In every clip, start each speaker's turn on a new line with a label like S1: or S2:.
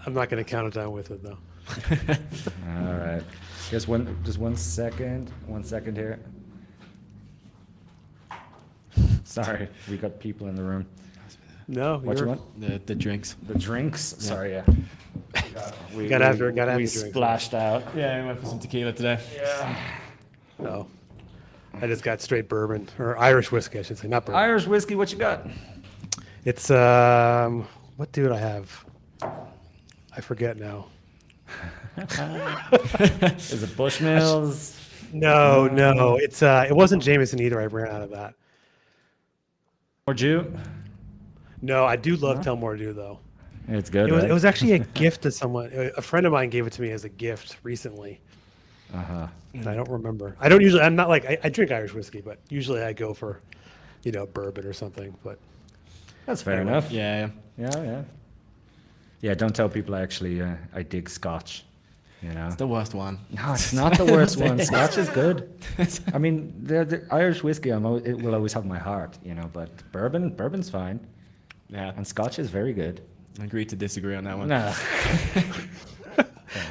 S1: I'm not going to count it down with it though.
S2: All right. Just one second. 1 second here. Sorry, we got people in the room.
S1: No,
S2: What you want?
S3: The drinks.
S2: The drinks?
S3: Yeah.
S2: Sorry, yeah. We splashed out.
S3: Yeah, we went for some tequila today.
S1: No, I just got straight bourbon or Irish whiskey, I should say, not bourbon.
S2: Irish whiskey, what you got?
S1: It's what do I have? I forget now.
S2: Is it Bushmills?
S1: No, it's it wasn't Jameson either. I ran out of that.
S2: Or Jew?
S1: No, I do love Tullamore Dew though.
S2: It's good.
S1: It was actually a gift to someone. A friend of mine gave it to me as a gift recently. And I don't remember. I'm not like I drink Irish whiskey, but usually I go for, bourbon or something. But
S2: That's fair enough.
S3: Yeah.
S2: Yeah, don't tell people I dig Scotch.
S3: It's the worst one.
S2: No, it's not the worst one. Scotch is good. I mean, the Irish whiskey, it will always have my heart, but bourbon's fine.
S3: Yeah.
S2: And Scotch is very good.
S3: I agree to disagree on that one.
S2: No.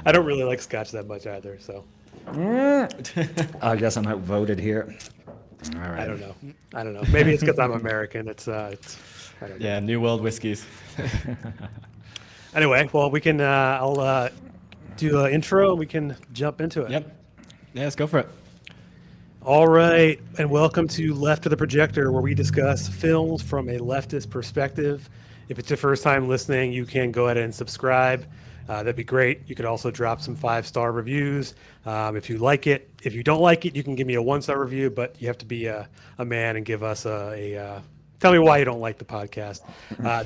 S1: I don't really like Scotch that much either. So
S2: I guess I'm outvoted here. All right.
S1: I don't know. Maybe it's because I'm American. It's I don't know.
S3: Yeah, New World whiskeys.
S1: Anyway, well, we can. I'll do an intro. We can jump into it.
S3: Yep. Yeah, let's go for it.
S1: All right, and welcome to Left of the Projector, where we discuss films from a leftist perspective. If it's your first time listening, you can go ahead and subscribe. That'd be great. You could also drop some 5-star reviews if you like it. If you don't like it, you can give me a 1-star review, but you have to be a man and give us tell me why you don't like the podcast.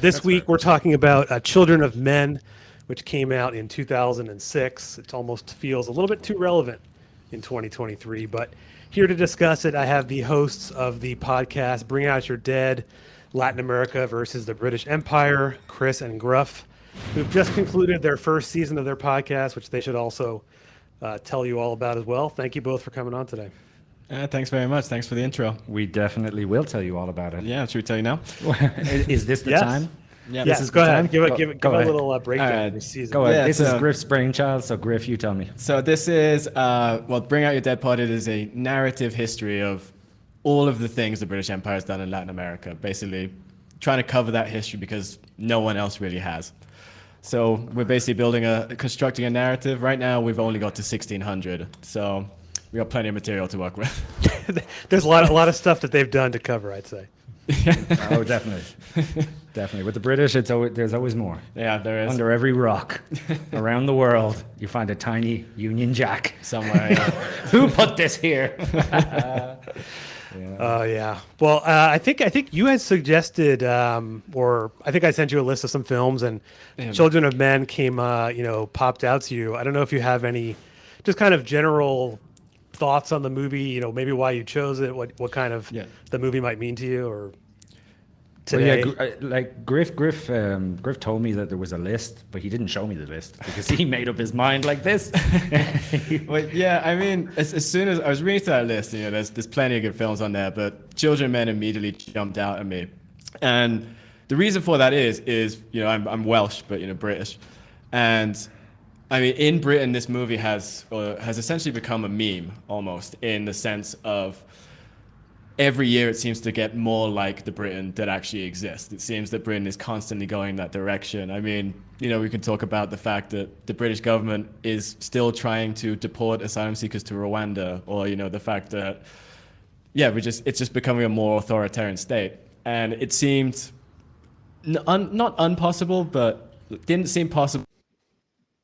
S1: This week, we're talking about Children of Men, which came out in 2006. It almost feels a little bit too relevant in 2023, but here to discuss it, I have the hosts of the podcast, Bring Out Your Dead, Latin America versus the British Empire, Chris and Gruff, who've just concluded their first season of their podcast, which they should also tell you all about as well. Thank you both for coming on today.
S3: Thanks very much. Thanks for the intro.
S2: We definitely will tell you all about it.
S3: Yeah, should we tell you now?
S2: Is this the time?
S3: Yeah.
S1: Yes, go ahead. Give a little breakdown
S2: All right.
S1: of your season.
S2: Go ahead.
S3: Yeah,
S2: This is Griff's brainchild, so Griff, you tell me.
S3: So this is, Bring Out Your Dead Pod. It is a narrative history of all of the things the British Empire has done in Latin America, basically trying to cover that history because no one else really has. So we're basically constructing a narrative. Right now, we've only got to 1600, so we got plenty of material to work with.
S1: There's a lot of stuff that they've done to cover, I'd say.
S2: Oh, definitely. Definitely. With the British, there's always more.
S3: Yeah, there is.
S2: Under every rock around the world, you find a tiny Union Jack.
S3: Somewhere. Yeah.
S2: Who put this here?
S1: Yeah. Well, I think you had suggested, or I think I sent you a list of some films, and Children of Men came, popped out to you. I don't know if you have any, just kind of general thoughts on the movie. Maybe why you chose it, what kind of the movie might mean to you, or today.
S2: Well, like Griff told me that there was a list, but he didn't show me the list because he made up his mind like this.
S3: Well, yeah, I mean, as soon as I was reading through that list, there's plenty of good films on there, but Children of Men immediately jumped out at me, and the reason for that is I'm Welsh, but British, and I mean, in Britain, this movie has essentially become a meme almost, in the sense of every year it seems to get more like the Britain that actually exists. It seems that Britain is constantly going that direction. I mean, we can talk about the fact that the British government is still trying to deport asylum seekers to Rwanda, or the fact that it's just becoming a more authoritarian state. And it seemed not impossible, but it didn't seem possible.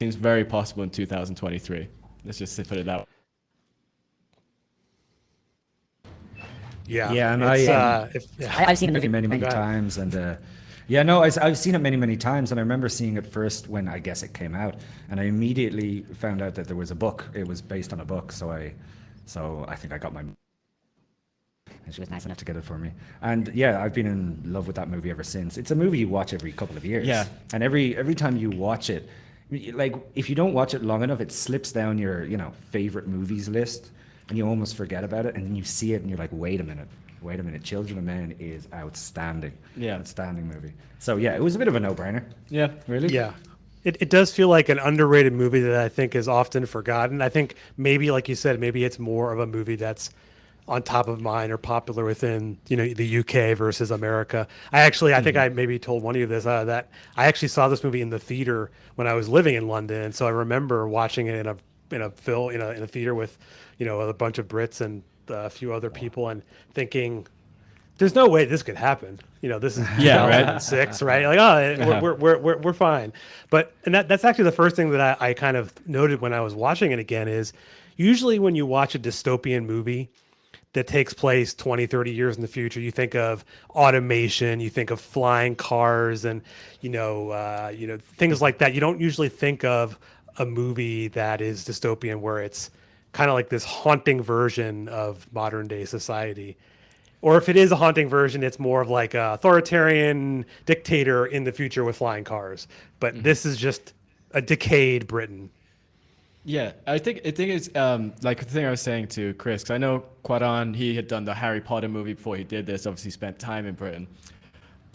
S3: Seems very possible in 2023. Let's just put it that way.
S1: Yeah,
S2: and
S4: I've seen the movie
S2: many times, and I've seen it many times, and I remember seeing it first when I guess it came out, and I immediately found out that there was a book. It was based on a book, so I think I got my. And she was nice enough to get it for me, and I've been in love with that movie ever since. It's a movie you watch every couple of years, and every time you watch it, like if you don't watch it long enough, it slips down your favorite movies list. And you almost forget about it, and then you see it, and you're like, wait a minute. Children of Men is outstanding.
S3: Yeah.
S2: Outstanding movie. So, it was a bit of a no-brainer.
S3: Yeah.
S2: Really?
S1: Yeah. It does feel like an underrated movie that I think is often forgotten. I think maybe, like you said, maybe it's more of a movie that's on top of mind or popular within the UK versus America. I think I maybe told one of you this that I actually saw this movie in the theater when I was living in London, and so I remember watching it in a theater with a bunch of Brits and a few other people, and thinking, there's no way this could happen. This is
S3: Yeah, right.
S1: 2006, right? Like, oh, we're fine. And that's actually the first thing that I kind of noted when I was watching it again is usually when you watch a dystopian movie that takes place 20, 30 years in the future, you think of automation, you think of flying cars and, things like that. You don't usually think of a movie that is dystopian where it's kind of like this haunting version of modern day society. Or if it is a haunting version, it's more of like a authoritarian dictator in the future with flying cars. But this is just a decayed Britain.
S3: Yeah, I think it's like the thing I was saying to Chris, 'cause I know Quadon, he had done the Harry Potter movie before he did this, obviously spent time in Britain.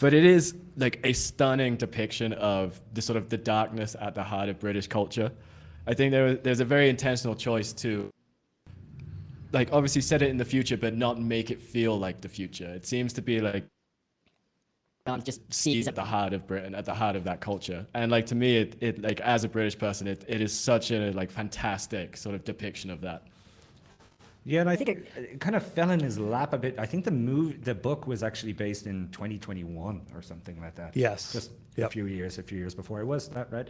S3: But it is like a stunning depiction of the darkness at the heart of British culture. I think there's a very intentional choice to like obviously set it in the future, but not make it feel like the future. It seems to be like
S4: just
S3: sees at the heart of Britain, at the heart of that culture. And like to me, it like as a British person, it is such a like fantastic sort of depiction of that.
S2: Yeah, and I think it kind of fell in his lap a bit. I think the book was actually based in 2021 or something like that.
S1: Yes.
S2: Just
S1: Yep.
S2: a few years before. It was that, right?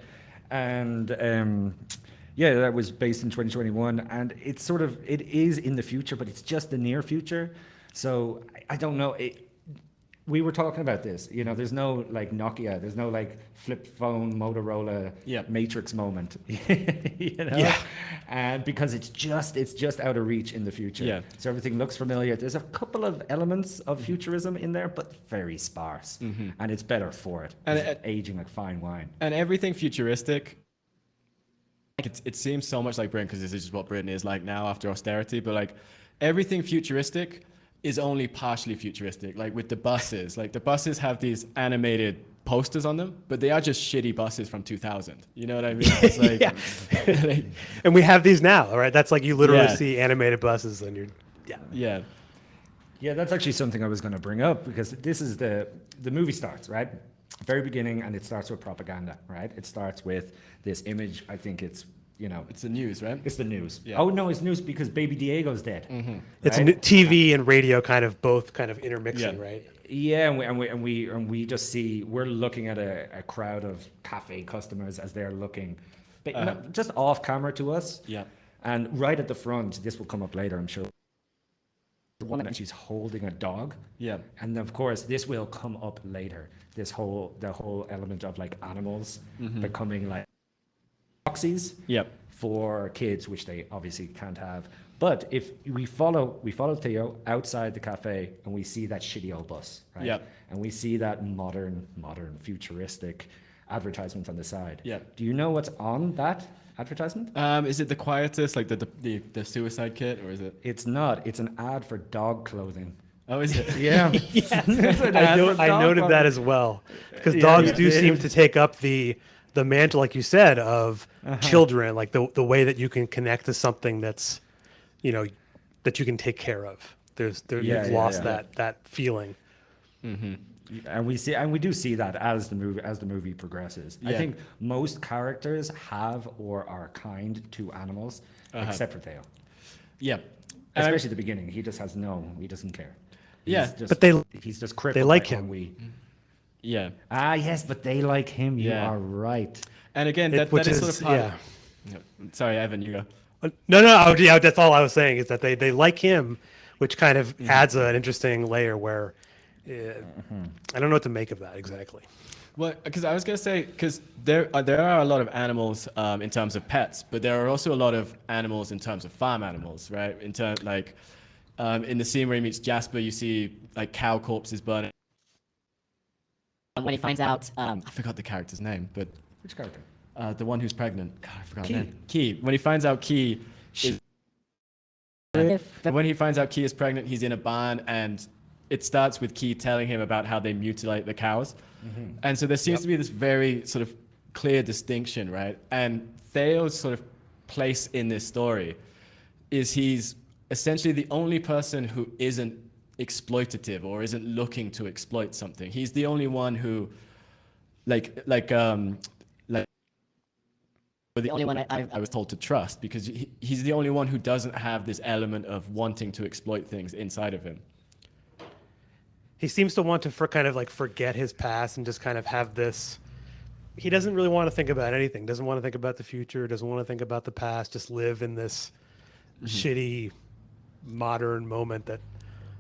S2: And yeah, that was based in 2021, and it is in the future, but it's just the near future. So I don't know. We were talking about this. There's no like Nokia. There's no like flip phone, Motorola, Matrix moment.
S3: Yeah.
S2: And because it's just out of reach in the future.
S3: Yeah.
S2: So everything looks familiar. There's a couple of elements of futurism in there, but very sparse. And it's better for it.
S3: And
S2: It's aging like fine wine.
S3: And everything futuristic, it seems so much like Britain because this is just what Britain is like now after austerity. But like everything futuristic is only partially futuristic. Like with the buses, like the buses have these animated posters on them, but they are just shitty buses from 2000. You know what I mean? It's like,
S1: Yeah. And we have these now, right? That's like you literally
S3: Yeah.
S1: see animated buses and
S3: yeah.
S2: Yeah, that's actually something I was going to bring up because this is the movie starts, right? Very beginning, and it starts with propaganda, right? It starts with this image. I think it's
S3: It's the news, right?
S2: it's the news.
S3: Yeah.
S2: Oh no, it's news because Baby Diego's dead.
S1: it's
S2: right?
S1: TV and radio both intermixing,
S3: Yeah.
S1: right?
S2: Yeah, and we just see we're looking at a crowd of cafe customers as they're looking, but just off camera to us.
S3: Yeah.
S2: And right at the front, this will come up later, I'm sure. The woman, she's holding a dog.
S3: Yeah.
S2: And of course, this will come up later. The whole element of like animals becoming like proxies
S3: Yep.
S2: for kids, which they obviously can't have. But if we follow Theo outside the cafe and we see that shitty old bus, right?
S3: Yep.
S2: And we see that modern, futuristic advertisement on the side.
S3: Yep.
S2: Do you know what's on that advertisement?
S3: Is it the quietest, like the suicide kit, or is it?
S2: It's not. It's an ad for dog clothing.
S3: Oh, is it?
S2: Yeah.
S1: I noted that as well because dogs do seem to take up the mantle, like you said, of children, like the way that you can connect to something that's, that you can take care of. You've lost that feeling.
S2: And we do see that as the movie progresses. I
S3: Yeah.
S2: think most characters have or are kind to animals, except for Theo.
S3: Yeah.
S2: Especially at the beginning, he just he doesn't care.
S3: Yeah.
S2: He's just crippled.
S1: they like
S2: by
S1: him.
S2: ennui.
S3: Yeah.
S2: Yes, but they like him. You
S3: Yeah.
S2: are right.
S3: And again, that is sort of part of, sorry, Evan, you go.
S1: No, that's all I was saying is that they like him, which kind of adds an interesting layer where I don't know what to make of that exactly.
S3: Well, because I was going to say, because there are a lot of animals in terms of pets, but there are also a lot of animals in terms of farm animals, right? In the scene where he meets Jasper, you see like cow corpses burning.
S4: When he finds out,
S3: I forgot the character's name, but
S2: Which character?
S3: the one who's pregnant. God, I forgot
S2: Key.
S3: her name. Key. When he finds out Key is pregnant, he's in a barn, and it starts with Key telling him about how they mutilate the cows. And so there seems to be this very sort of clear distinction, right? And Theo's sort of place in this story is he's essentially the only person who isn't exploitative or isn't looking to exploit something. He's the only one who, like the only one I was told to trust, because he's the only one who doesn't have this element of wanting to exploit things inside of him.
S1: He seems to want to kind of like forget his past and just kind of have this. He doesn't really want to think about anything. Doesn't want to think about the future. Doesn't want to think about the past. Just live in this shitty modern moment that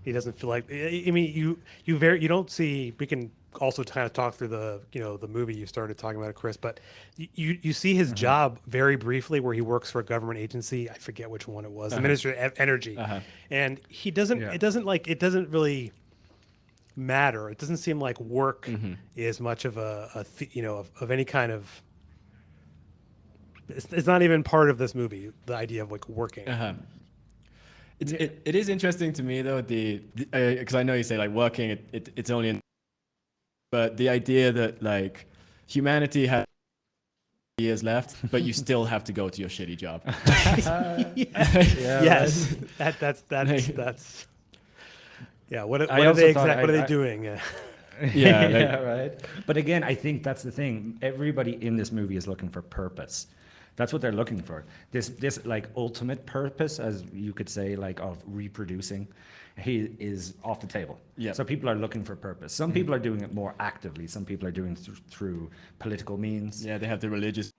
S1: he doesn't feel like. I mean, you don't see. We can also kind of talk through the the movie you started talking about it, Chris, but you see his job very briefly where he works for a government agency. I forget which one it was, the Ministry of Energy, and he doesn't. It doesn't really matter. It doesn't seem like work is much of of any kind of. It's not even part of this movie. The idea of like working.
S3: It is interesting to me though, because I know you say like working, it's only in. But the idea that like humanity has years left, but you still have to go to your shitty job.
S1: Yes, that's. Yeah. What are they doing?
S2: Yeah, right. But again, I think that's the thing. Everybody in this movie is looking for purpose. That's what they're looking for. This like ultimate purpose, as you could say, like of reproducing, he is off the table.
S3: Yeah.
S2: So people are looking for purpose. Some people are doing it more actively. Some people are doing it through political means.
S3: Yeah, they have the religious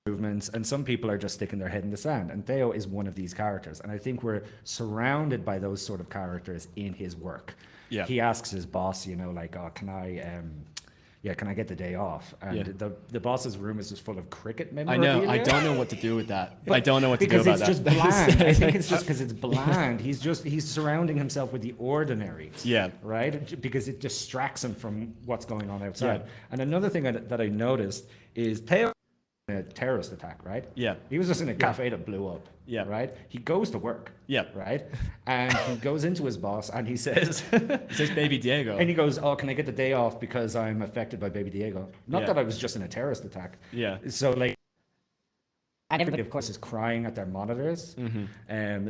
S2: movements, and some people are just sticking their head in the sand. And Theo is one of these characters. And I think we're surrounded by those sort of characters in his work.
S3: Yeah.
S2: He asks his boss, like, oh, can I get the day off? And the boss's room is just full of cricket memorabilia.
S3: I know. I don't know what to do with that. I don't know what to do about that.
S2: Because it's just bland. I think it's just because it's bland. He's surrounding himself with the ordinary.
S3: Yeah.
S2: Right? Because it distracts him from what's going on outside. Yeah. And another thing that I noticed is Theo in a terrorist attack, right?
S3: Yeah.
S2: He was just in a cafe that blew up.
S3: Yeah.
S2: Right? He goes to work.
S3: Yeah.
S2: Right? And he goes into his boss and he says
S3: He says Baby Diego.
S2: And he goes, oh, can I get the day off because I'm affected by Baby Diego? Not that I was just in a terrorist attack.
S3: Yeah.
S2: So like
S4: And
S2: everybody, of course, is crying at their monitors.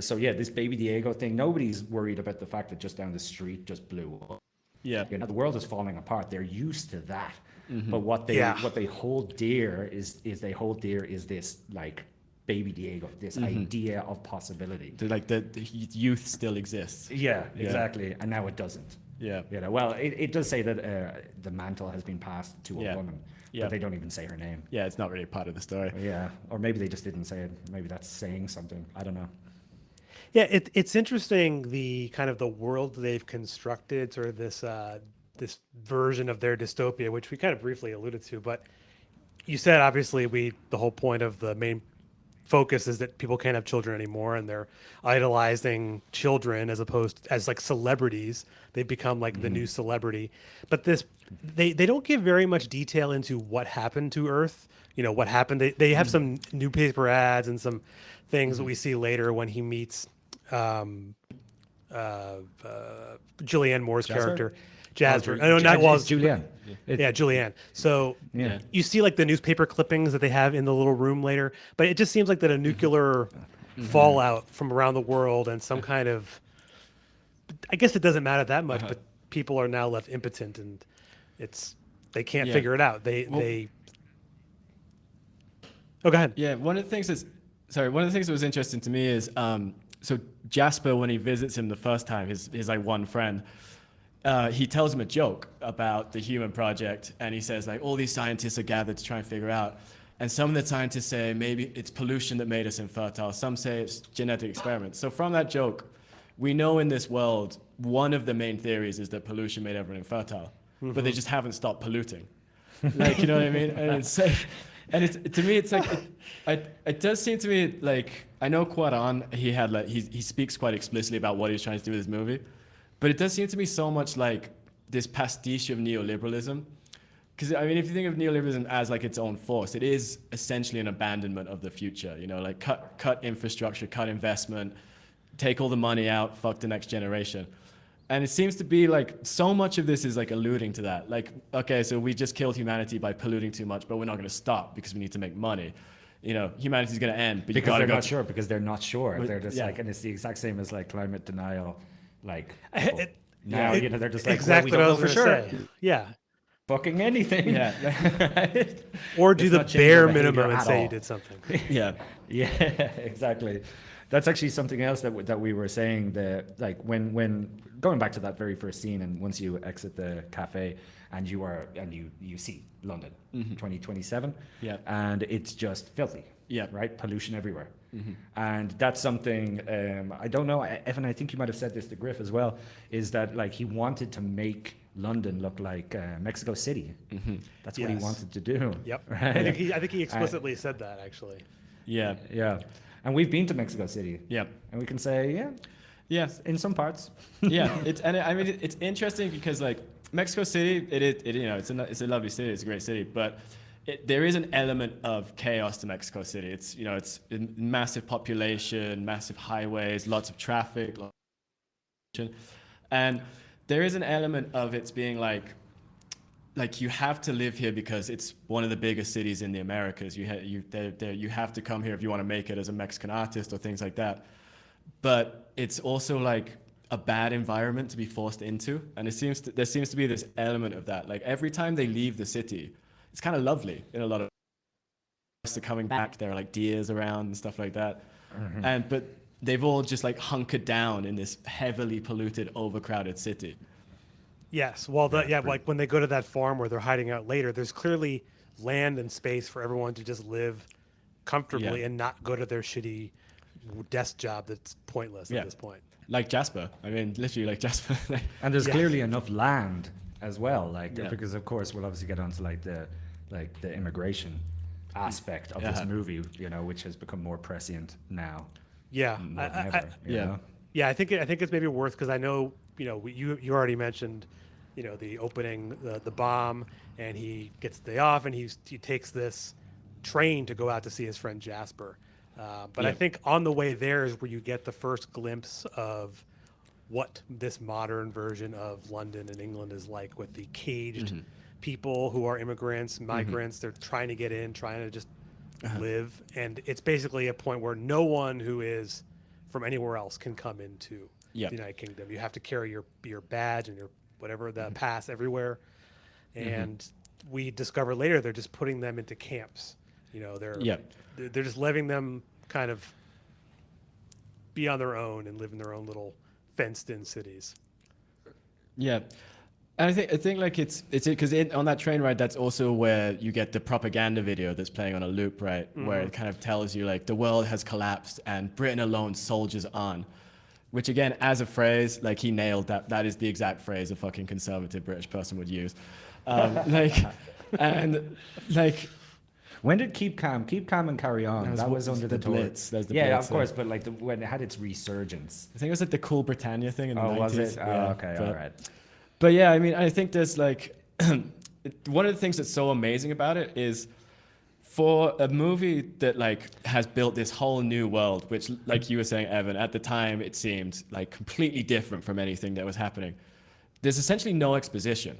S2: So yeah, this Baby Diego thing, nobody's worried about the fact that just down the street just blew up.
S3: Yeah.
S2: The world is falling apart. They're used to that. But what they hold dear is this like Baby Diego, this idea of possibility.
S3: Like the youth still exists.
S2: Yeah, exactly. And now it doesn't.
S3: Yeah.
S2: Well, it does say that the mantle has been passed to a woman, but they don't even say her name.
S3: Yeah, it's not really part of the story.
S2: Yeah, or maybe they just didn't say it. Maybe that's saying something. I don't know.
S1: Yeah, it's interesting the kind of the world they've constructed, sort of this version of their dystopia, which we kind of briefly alluded to. But you said obviously the whole point of the main focus is that people can't have children anymore, and they're idolizing children as like celebrities. They've become like the new celebrity. But they don't give very much detail into what happened to Earth. What happened. They have some newspaper ads and some things that we see later when he meets Julianne Moore's character. Jasper. I know not was
S2: Julianne.
S1: Yeah, Julianne. So you see like the newspaper clippings that they have in the little room later, but it just seems like that a nuclear fallout from around the world and some kind of, I guess it doesn't matter that much, but people are now left impotent and they can't figure it out. Oh, go ahead.
S3: Yeah, one of the things that was interesting to me is so Jasper, when he visits him the first time, his like one friend, he tells him a joke about the human project, and he says like all these scientists are gathered to try and figure out, and some of the scientists say maybe it's pollution that made us infertile, some say it's genetic experiments. So from that joke, we know in this world one of the main theories is that pollution made everyone infertile, but they just haven't stopped polluting. Like, you know what I mean? And it's like, to me it's like it does seem to me like, I know Cuarón, he speaks quite explicitly about what he was trying to do with this movie. But it does seem to me so much like this pastiche of neoliberalism. Because, I mean, if you think of neoliberalism as like its own force, it is essentially an abandonment of the future. Like cut infrastructure, cut investment, take all the money out, fuck the next generation. And it seems to be like so much of this is like alluding to that. Like, okay, so we just killed humanity by polluting too much, but we're not going to stop because we need to make money. You know, humanity's going to end, but you
S2: Because
S3: got to
S2: they're
S3: go.
S2: not sure. Because they're not sure.
S3: But-
S2: They're just
S3: yeah.
S2: like, and it's the exact same as like climate denial. Like
S1: It-
S2: now,
S1: it-
S2: you know, they're just like,
S1: exactly
S2: well, we
S1: what I
S2: don't
S1: was
S2: know for
S1: going to
S2: sure.
S1: say. Yeah.
S2: Fucking anything.
S3: Yeah.
S2: Right?
S1: Or do
S2: Let's
S1: the
S2: not change our
S1: bare
S2: behavior
S1: minimum and
S2: at
S1: say
S2: all.
S1: you did something.
S3: Yeah.
S2: Yeah, exactly. That's actually something else that we were saying, that like when going back to that very first scene, and once you exit the cafe and you see London 2027,
S3: Yeah.
S2: and it's just filthy.
S3: Yeah.
S2: Right, pollution everywhere. And that's something, I don't know, Evan, I think you might have said this to Griff as well, is that like he wanted to make London look like Mexico City. That's what he
S1: Yes.
S2: wanted to do.
S1: Yep.
S2: Right?
S1: I think he explicitly said that, actually.
S3: Yeah.
S2: Yeah. And we've been to Mexico City.
S3: Yeah.
S2: And we can say, yeah,
S3: Yeah.
S2: in some parts.
S3: Yeah. I mean, it's interesting because like Mexico City, it's a lovely city. It's a great city, but there is an element of chaos to Mexico City. It's a massive population, massive highways, lots of traffic, and there is an element of it's being like you have to live here because it's one of the biggest cities in the Americas. You have to come here if you want to make it as a Mexican artist or things like that. But it's also like a bad environment to be forced into, and there seems to be this element of that. Like every time they leave the city, it's kind of lovely in a lot of. They're coming back. There are like deers around and stuff like that, but they've all just like hunkered down in this heavily polluted, overcrowded city.
S1: Yes. Well, like when they go to that farm where they're hiding out later, there's clearly land and space for everyone to just live comfortably
S3: Yeah.
S1: and not go to their shitty desk job that's pointless
S3: Yeah.
S1: at this point.
S3: Like Jasper. I mean, literally like Jasper.
S2: And there's
S1: Yeah.
S2: clearly enough land as well. Like,
S3: Yeah.
S2: because of course we'll obviously get onto like the immigration aspect of this
S3: Yeah.
S2: movie, you know, which has become more prescient now.
S1: Yeah.
S2: More than
S1: I-
S2: ever, you
S3: yeah.
S2: know?
S1: Yeah, I think it's maybe worth, because I know, you already mentioned, the opening, the bomb, and he gets the day off, and he takes this train to go out to see his friend Jasper. But I
S3: Yeah.
S1: think on the way there is where you get the first glimpse of what this modern version of London and England is like, with the caged people who are immigrants, migrants. They're trying to get in, trying to just live, and it's basically a point where no one who is from anywhere else can come into
S3: Yep.
S1: the United Kingdom. You have to carry your badge and your whatever, the pass everywhere. And we discover later they're just putting them into camps. They're
S3: Yep.
S1: they're just letting them kind of be on their own and live in their own little fenced-in cities.
S3: Yeah. And I think like it's because on that train ride, that's also where you get the propaganda video that's playing on a loop, right? Where it kind of tells you like the world has collapsed and Britain alone soldiers on. Which again, as a phrase, like he nailed that. That is the exact phrase a fucking conservative British person would use. And like,
S2: When did Keep Calm and Carry On? That was under the
S3: Blitz. That was the
S2: yeah,
S3: Blitz,
S2: of course, but like when it had its resurgence.
S3: I think it was like the Cool Britannia thing in the
S2: Oh,
S3: 90s.
S2: was it?
S3: Yeah,
S2: Oh, okay,
S3: but-
S2: all right.
S3: But yeah, I mean, I think there's like one of the things that's so amazing about it is for a movie that like has built this whole new world, which like you were saying, Evan, at the time it seemed like completely different from anything that was happening. There's essentially no exposition.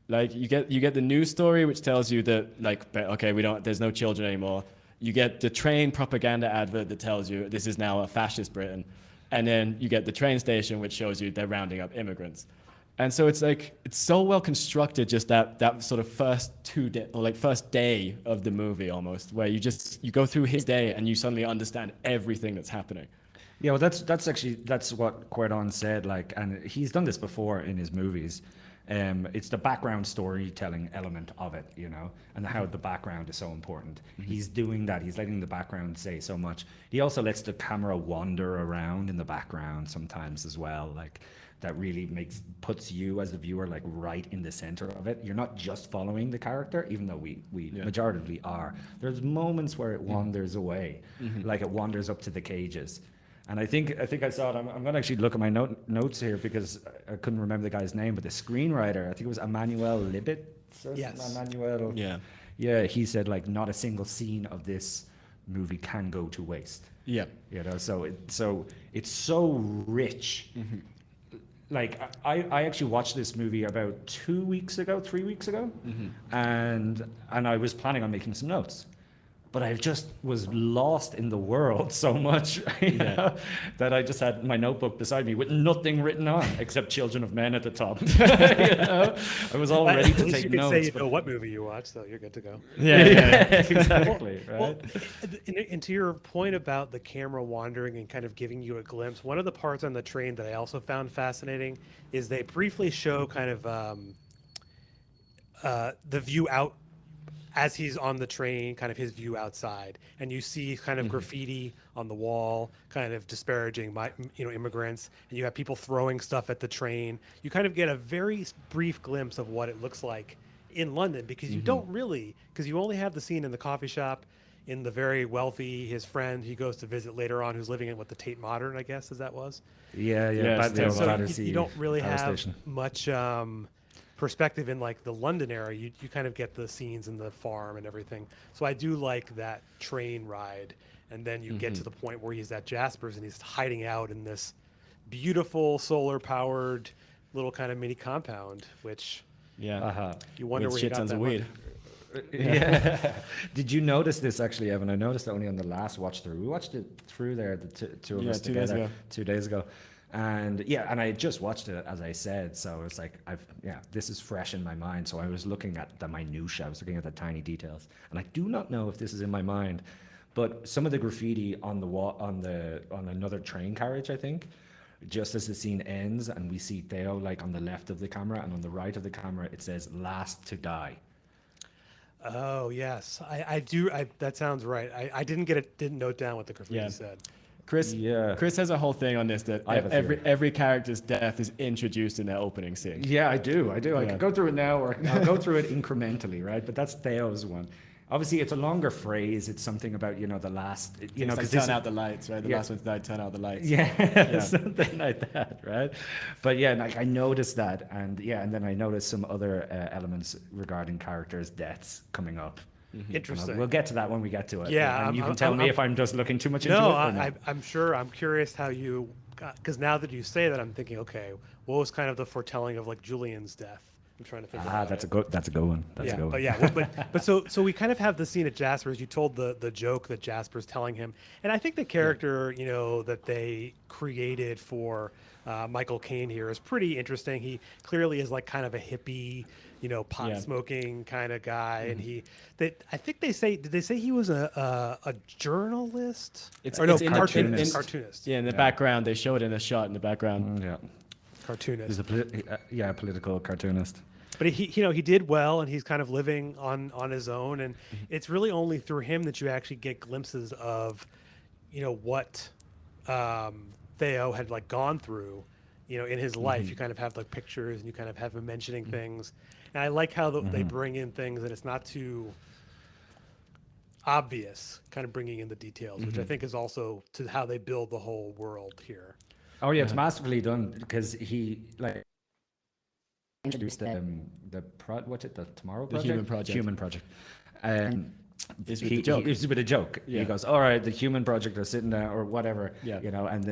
S3: Like you get the news story which tells you that like okay, there's no children anymore. You get the train propaganda advert that tells you this is now a fascist Britain, and then you get the train station which shows you they're rounding up immigrants. And so it's like it's so well constructed, just that sort of first first day of the movie almost, where you go through his day and you suddenly understand everything that's happening.
S2: Yeah, well, that's what Querdon said. Like, and he's done this before in his movies. It's the background storytelling element of it, you know, and how the background is so important. He's doing that. He's letting the background say so much. He also lets the camera wander around in the background sometimes as well. Like, that really puts you as the viewer like right in the center of it. You're not just following the character, even though we majoritively are. There's moments where it wanders away, like it wanders up to the cages. And I think I saw it. I'm going to actually look at my notes here because I couldn't remember the guy's name, but the screenwriter, I think it was Emmanuel Libet.
S1: Yes.
S2: Emmanuel.
S3: Yeah.
S2: Yeah, he said like not a single scene of this movie can go to waste.
S3: Yeah.
S2: You know, so it's so rich. like I actually watched this movie about 3 weeks ago, and I was planning on making some notes, but I just was lost in the world so much, you know, that I just had my notebook beside me with nothing written on except "Children of Men" at the top. You know? I was all ready
S1: At
S2: to
S1: least
S2: take
S1: you can say
S2: notes.
S1: you know what movie you watched, so you're good to go.
S2: Exactly, right?
S1: Well, and to your point about the camera wandering and kind of giving you a glimpse, one of the parts on the train that I also found fascinating is they briefly show kind of the view out as he's on the train, kind of his view outside, and you see kind of graffiti on the wall, kind of disparaging immigrants, and you have people throwing stuff at the train. You kind of get a very brief glimpse of what it looks like in London, because you don't really, because you only have the scene in the coffee shop, in the very wealthy, his friend he goes to visit later on, who's living in what, the Tate Modern, I guess, as that was.
S2: Yeah,
S3: Yes,
S2: the
S3: yeah.
S2: old
S1: So
S2: Battersea
S1: you don't really
S2: power
S1: have
S2: station.
S1: much perspective in like the London area. You kind of get the scenes in the farm and everything. So I do like that train ride, and then you get to the point where he's at Jasper's and he's hiding out in this beautiful solar powered little kind of mini compound, which
S3: Yeah.
S1: you wonder
S3: With
S1: where you
S3: shit
S1: got
S3: tons
S1: that
S3: of
S1: money.
S3: weed.
S2: Yeah. Did you notice this actually, Evan? I noticed it only on the last watch through. We watched it through there, the two of
S3: Yeah,
S2: us
S3: 2 days
S2: together,
S3: ago.
S2: 2 days ago. And yeah, and I had just watched it, as I said, so it's like this is fresh in my mind. So I was looking at the minutia, I was looking at the tiny details, and I do not know if this is in my mind, but some of the graffiti on the wall on another train carriage, I think, just as the scene ends, and we see Theo like on the left of the camera, and on the right of the camera it says "Last to Die."
S1: Oh yes, I do. That sounds right. I didn't note down what the graffiti
S3: Yeah.
S1: said.
S3: Chris has a whole thing on this that
S2: I have a theory.
S3: every character's death is introduced in their opening scene.
S2: Yeah, I do. I
S3: Yeah.
S2: could go through it now, or I'll go through it incrementally, right? But that's Theo's one. Obviously, it's a longer phrase. It's something about, the last,
S3: It's like
S2: 'cause
S3: turn out the lights, right? The
S2: Yeah.
S3: last one's died, turn out the lights.
S2: yeah, something like that, right? But yeah, like I noticed that, and then I noticed some other elements regarding characters' deaths coming up. And
S1: Interesting.
S2: we'll get to that when we get to it.
S1: Yeah,
S2: and you
S1: I'm-
S2: can tell
S1: I'm-
S2: me
S1: I'm-
S2: if I'm just looking too much into
S1: No,
S2: it. Or not.
S1: I'm sure. I'm curious how you, because now that you say that, I'm thinking, okay, what was kind of the foretelling of like Julian's death? I'm trying to think. about
S2: That's
S1: it.
S2: a good one. That's a good one.
S1: But yeah, but so we kind of have the scene at Jasper's. You told the joke that Jasper's telling him, and I think the character that they created for Michael Caine here is pretty interesting. He clearly is like kind of a hippie, pot
S3: Yeah.
S1: smoking kind of guy, and I think did they say he was a journalist?
S3: It's
S1: Or no,
S3: in the-
S1: cartoonist.
S3: in-
S1: Cartoonist.
S3: Yeah, in the background, they show it in a shot in the background.
S2: Yeah.
S1: Cartoonist.
S2: He's a political cartoonist.
S1: But he did well, and he's kind of living on his own, and it's really only through him that you actually get glimpses of, what Theo had like gone through, in his life. You kind of have like pictures, and you kind of have him mentioning things, and I like how they bring in things, and it's not too obvious, kind of bringing in the details, which I think is also to how they build the whole world here.
S2: Oh yeah, it's masterfully done because he like
S4: Introduced
S2: introduced
S4: the
S2: the Tomorrow
S3: The
S2: Project?
S3: Human Project.
S2: Human Project.
S3: Is with the joke.
S2: It's with a joke.
S3: Yeah.
S2: He goes, "All right, the Human Project are sitting there, or whatever."
S3: Yeah.
S2: And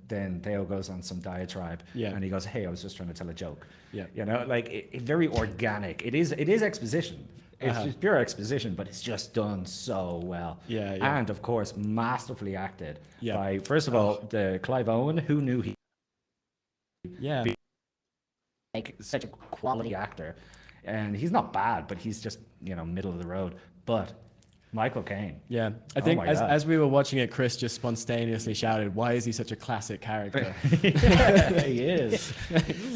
S2: then Theo goes on some diatribe.
S3: Yeah.
S2: And he goes, "Hey, I was just trying to tell a joke."
S3: Yeah.
S2: Like very organic. It is exposition. It's
S3: Uh-huh.
S2: just pure exposition, but it's just done so well.
S3: Yeah, yeah.
S2: And of course, masterfully acted
S3: Yeah.
S2: by, first of all, the Clive Owen, who knew he
S3: Yeah.
S4: like such a quality
S2: quality actor, and he's not bad, but he's just middle of the road. But Michael Caine,
S3: Yeah, I think
S2: my God.
S3: as we were watching it, Chris just spontaneously shouted, "Why is he such a classic character?"
S2: he is.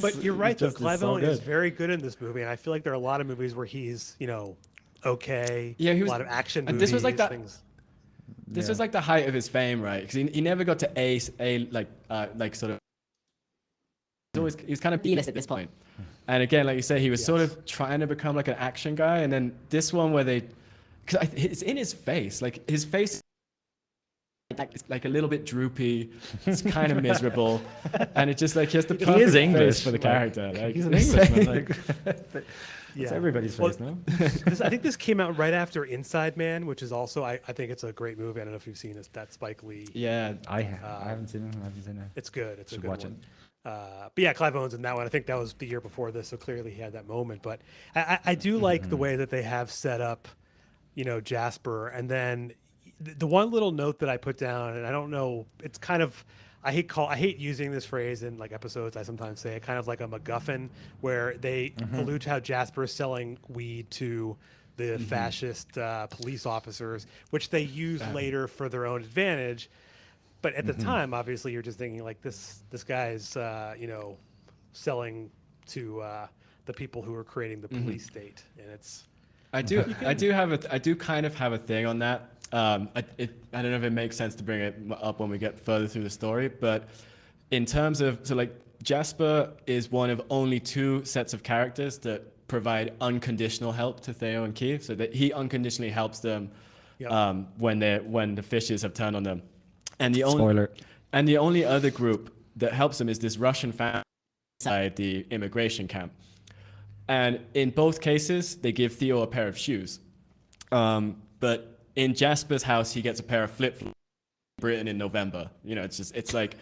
S1: But you're right, though.
S3: just is
S1: Clive
S3: so
S1: Owen is
S3: good.
S1: very good in this movie, and I feel like there are a lot of movies where he's, okay.
S3: Yeah, he was-
S1: a lot of action
S3: and
S1: movies.
S3: this was like that-
S1: Things.
S3: This
S2: Yeah.
S3: was like the height of his fame, right? Because he never got to like sort of. He was kind of
S4: B-list at this point.
S3: And again, like you say, he was sort
S1: Yes.
S3: of trying to become like an action guy, and then this one where because it's in his face, like his face. It's like a little bit droopy. It's kind of miserable, and it's just like he has the
S2: He
S3: perfect
S2: is English
S3: face for the
S2: like,
S3: character. Like,
S2: He's an Englishman. Like, that's
S1: Yeah.
S2: everybody's
S1: Well,
S2: face, no?
S1: I think this came out right after Inside Man, which is also I think it's a great movie. I don't know if you've seen it. That Spike Lee.
S3: yeah,
S2: I haven't seen it.
S1: It's good. It's a
S2: Should
S1: good
S2: watch
S1: one.
S2: it.
S1: But yeah, Clive Owen's in that one. I think that was the year before this, so clearly he had that moment. But I do like the way that they have set up, Jasper. And then the one little note that I put down, and I don't know, it's kind of I hate using this phrase in like episodes. I sometimes say it kind of like a MacGuffin, where they allude to how Jasper is selling weed to the fascist police officers, which they use later for their own advantage. But at the time, obviously, you're just thinking like this guy's selling to the people who are creating the police state, and it's
S3: I do kind of have a thing on that. I don't know if it makes sense to bring it up when we get further through the story, but in terms of, so like Jasper is one of only two sets of characters that provide unconditional help to Theo and Keith, so that he unconditionally helps them when the fishes have turned on them. And
S2: Spoiler.
S3: The only other group that helps them is this Russian family inside the immigration camp. And in both cases, they give Theo a pair of shoes. But in Jasper's house, he gets a pair of flip-flops in Britain in November. It's like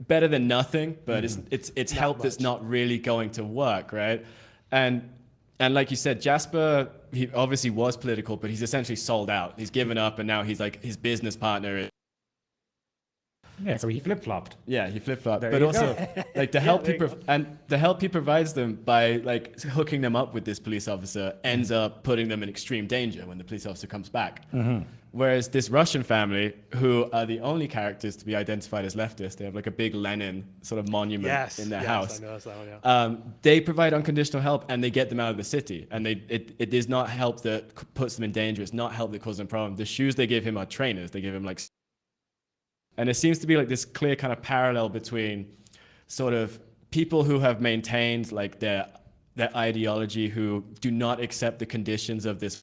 S3: better than nothing, but it's help
S1: much.
S3: that's not really going to work, right? And like you said, Jasper, he obviously was political, but he's essentially sold out. He's given up, and now he's like his business partner.
S2: Yeah, so he flip-flopped.
S3: Yeah, he flip-flopped.
S2: There
S3: But
S2: you
S3: also,
S2: go.
S3: like the help the help he provides them by like hooking them up with this police officer ends up putting them in extreme danger when the police officer comes back. Whereas this Russian family, who are the only characters to be identified as leftist, they have like a big Lenin sort of monument in their house.
S1: I noticed that one, yeah.
S3: They provide unconditional help and they get them out of the city. And it is not help that puts them in danger. It's not help that causes them problem. The shoes they give him are trainers. They give him like. And there seems to be like this clear kind of parallel between sort of people who have maintained like their ideology, who do not accept the conditions of this,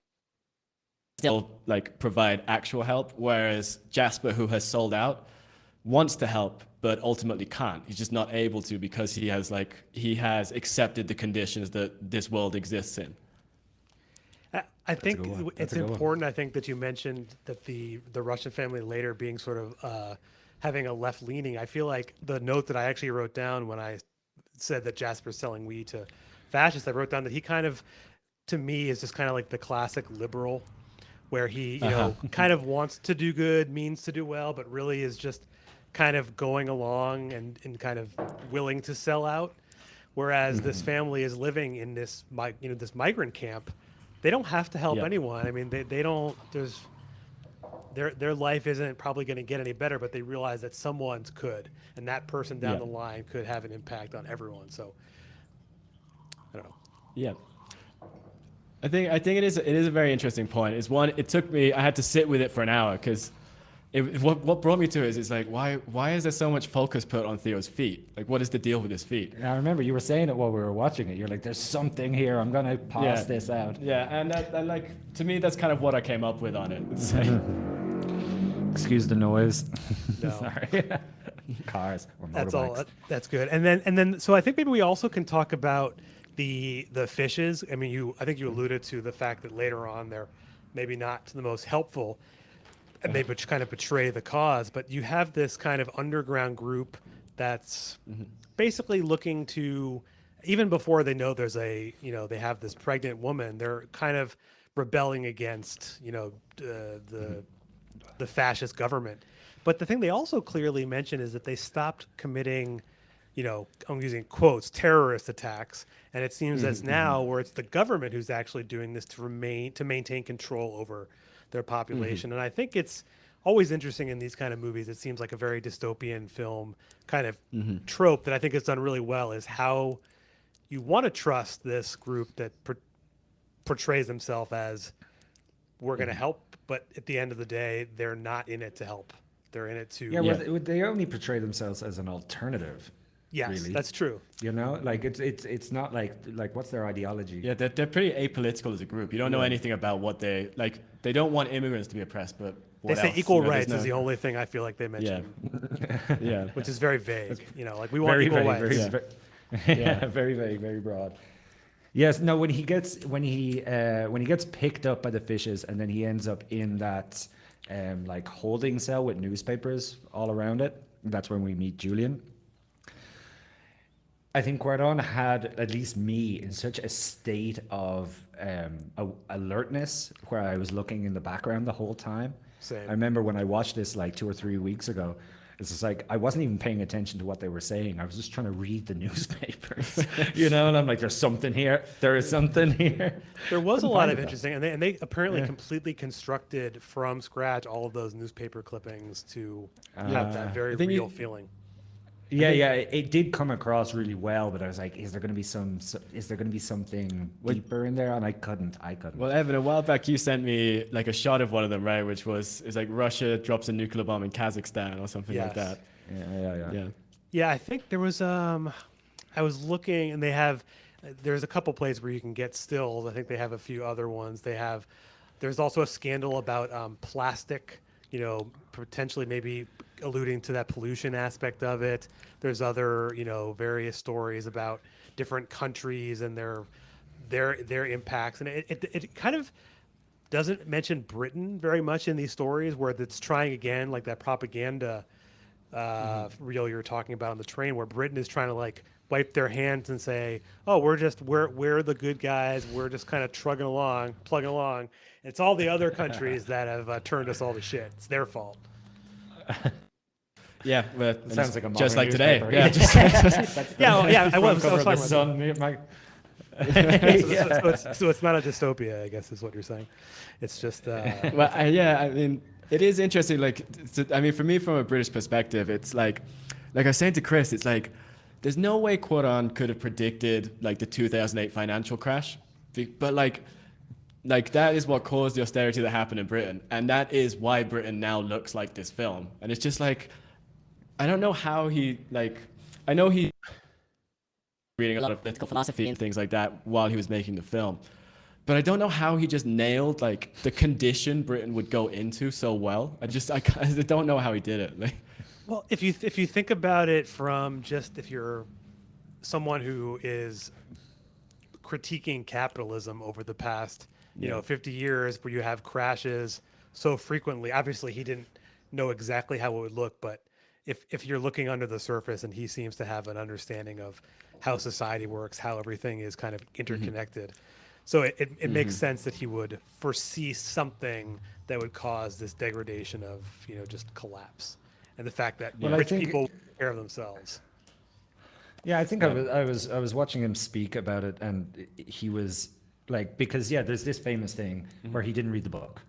S3: still like provide actual help, whereas Jasper, who has sold out, wants to help but ultimately can't. He's just not able to because he has accepted the conditions that this world exists in.
S1: I think
S2: a good one.
S1: it's
S2: That's a good one.
S1: important. I think that you mentioned that the Russian family later being sort of having a left leaning. I feel like the note that I actually wrote down when I said that Jasper's selling weed to fascists, I wrote down that he kind of, to me, is just kind of like the classic liberal, where he kind of wants to do good, means to do well, but really is just kind of going along and kind of willing to sell out. Whereas this family is living in this this migrant camp. They don't have to help anyone. I mean, they don't. Their life isn't probably going to get any better, but they realize that someone's could, and that person down the line could have an impact on everyone. So, I don't know.
S3: Yeah. I think it is a very interesting point. It took me, I had to sit with it for an hour because what brought me to it is like, why is there so much focus put on Theo's feet? Like, what is the deal with his feet?
S2: I remember you were saying it while we were watching it. You're like, there's something here. I'm going to pause this out.
S3: Yeah, and that, like, to me, that's kind of what I came up with on it. It's like,
S2: Excuse the noise.
S1: No.
S2: Sorry. Cars or motorbikes.
S1: That's all. That's good. And then, so I think maybe we also can talk about the fishes. I mean, I think you alluded to the fact that later on they're maybe not the most helpful, and they kind of betray the cause. But you have this kind of underground group that's basically looking to, even before they know there's they have this pregnant woman, they're kind of rebelling against the fascist government. But the thing they also clearly mention is that they stopped committing, I'm using quotes, terrorist attacks. And it seems that's now where it's the government who's actually doing this to maintain control over their population. And I think it's always interesting in these kind of movies. It seems like a very dystopian film kind of trope that I think is done really well, is how you want to trust this group that portrays themselves as we're going to help, but at the end of the day, they're not in it to help. They're in it to...
S2: Yeah, well, they only portray themselves as an alternative.
S1: Yes,
S2: really.
S1: that's true.
S2: Like it's not like what's their ideology?
S3: yeah, they're pretty apolitical as a group. You don't know anything about what they like. They don't want immigrants to be oppressed, but
S1: They
S3: what
S1: say
S3: else?
S1: equal
S3: There's
S1: rights
S3: no-
S1: is the only thing I feel like they mention,
S3: yeah.
S1: which is very vague. Like we want
S2: Very,
S1: equal
S2: very,
S1: rights.
S2: very, very, very, very broad. Yes, no. When he gets picked up by the fishes, and then he ends up in that holding cell with newspapers all around it. That's when we meet Julian. I think Guardon had at least me in such a state of alertness where I was looking in the background the whole time.
S1: Same.
S2: I remember when I watched this like 2 or 3 weeks ago, it's just like I wasn't even paying attention to what they were saying. I was just trying to read the newspapers, you know. And I'm like, "There's something here. There is something here."
S1: There was a
S2: Couldn't
S1: lot
S2: find
S1: of
S2: it, though.
S1: interesting, and they apparently completely constructed from scratch all of those newspaper clippings to have that very
S3: I think
S1: real feeling.
S2: Yeah, yeah, it did come across really well, but I was like, is there going to be is there going to be something deeper in there? And I couldn't.
S3: Well, Evan, a while back you sent me like a shot of one of them, right? Which was it's like Russia drops a nuclear bomb in Kazakhstan or something like
S1: Yes.
S3: that.
S2: yeah.
S3: Yeah.
S1: Yeah, I think there was I was looking, and they have there's a couple places where you can get stills. I think they have a few other ones. There's also a scandal about plastic, you know, potentially maybe alluding to that pollution aspect of it. There's other, you know, various stories about different countries and their impacts, and it kind of doesn't mention Britain very much in these stories, where it's trying again, like that propaganda reel you were talking about on the train, where Britain is trying to like wipe their hands and say, "Oh, we're the good guys. We're just kind of plugging along." It's all the other countries that have turned us all to shit. It's their fault.
S3: Yeah, well,
S2: Sounds like a
S3: just
S2: modern
S3: like today.
S2: newspaper.
S3: Yeah,
S1: Yeah, well, yeah. I was
S2: Cover of
S1: talking
S2: the
S1: about that.
S2: Sun. My,
S1: So it's not a dystopia, I guess, is what you're saying. It's just
S3: well, yeah, I mean, it is interesting. Like, I mean, for me, from a British perspective, it's like I was saying to Chris, it's like, there's no way Quoron could have predicted like the 2008 financial crash, but like that is what caused the austerity that happened in Britain, and that is why Britain now looks like this film. And it's just like, I don't know how he like, I know he reading a lot of political philosophy and things like that while he was making the film. But I don't know how he just nailed like the condition Britain would go into so well. I don't know how he did it. Like,
S1: well, if you think about it from just if you're someone who is critiquing capitalism over the past, you know, 50 years, where you have crashes so frequently. Obviously, he didn't know exactly how it would look, but if you're looking under the surface, and he seems to have an understanding of how society works, how everything is kind of interconnected. So it makes sense that he would foresee something that would cause this degradation of, you know, just collapse, and the fact that
S2: Well, I
S1: rich
S2: think-
S1: people take care of themselves.
S2: Yeah, I think I was watching him speak about it, and he was like, because there's this famous thing where he didn't read the book,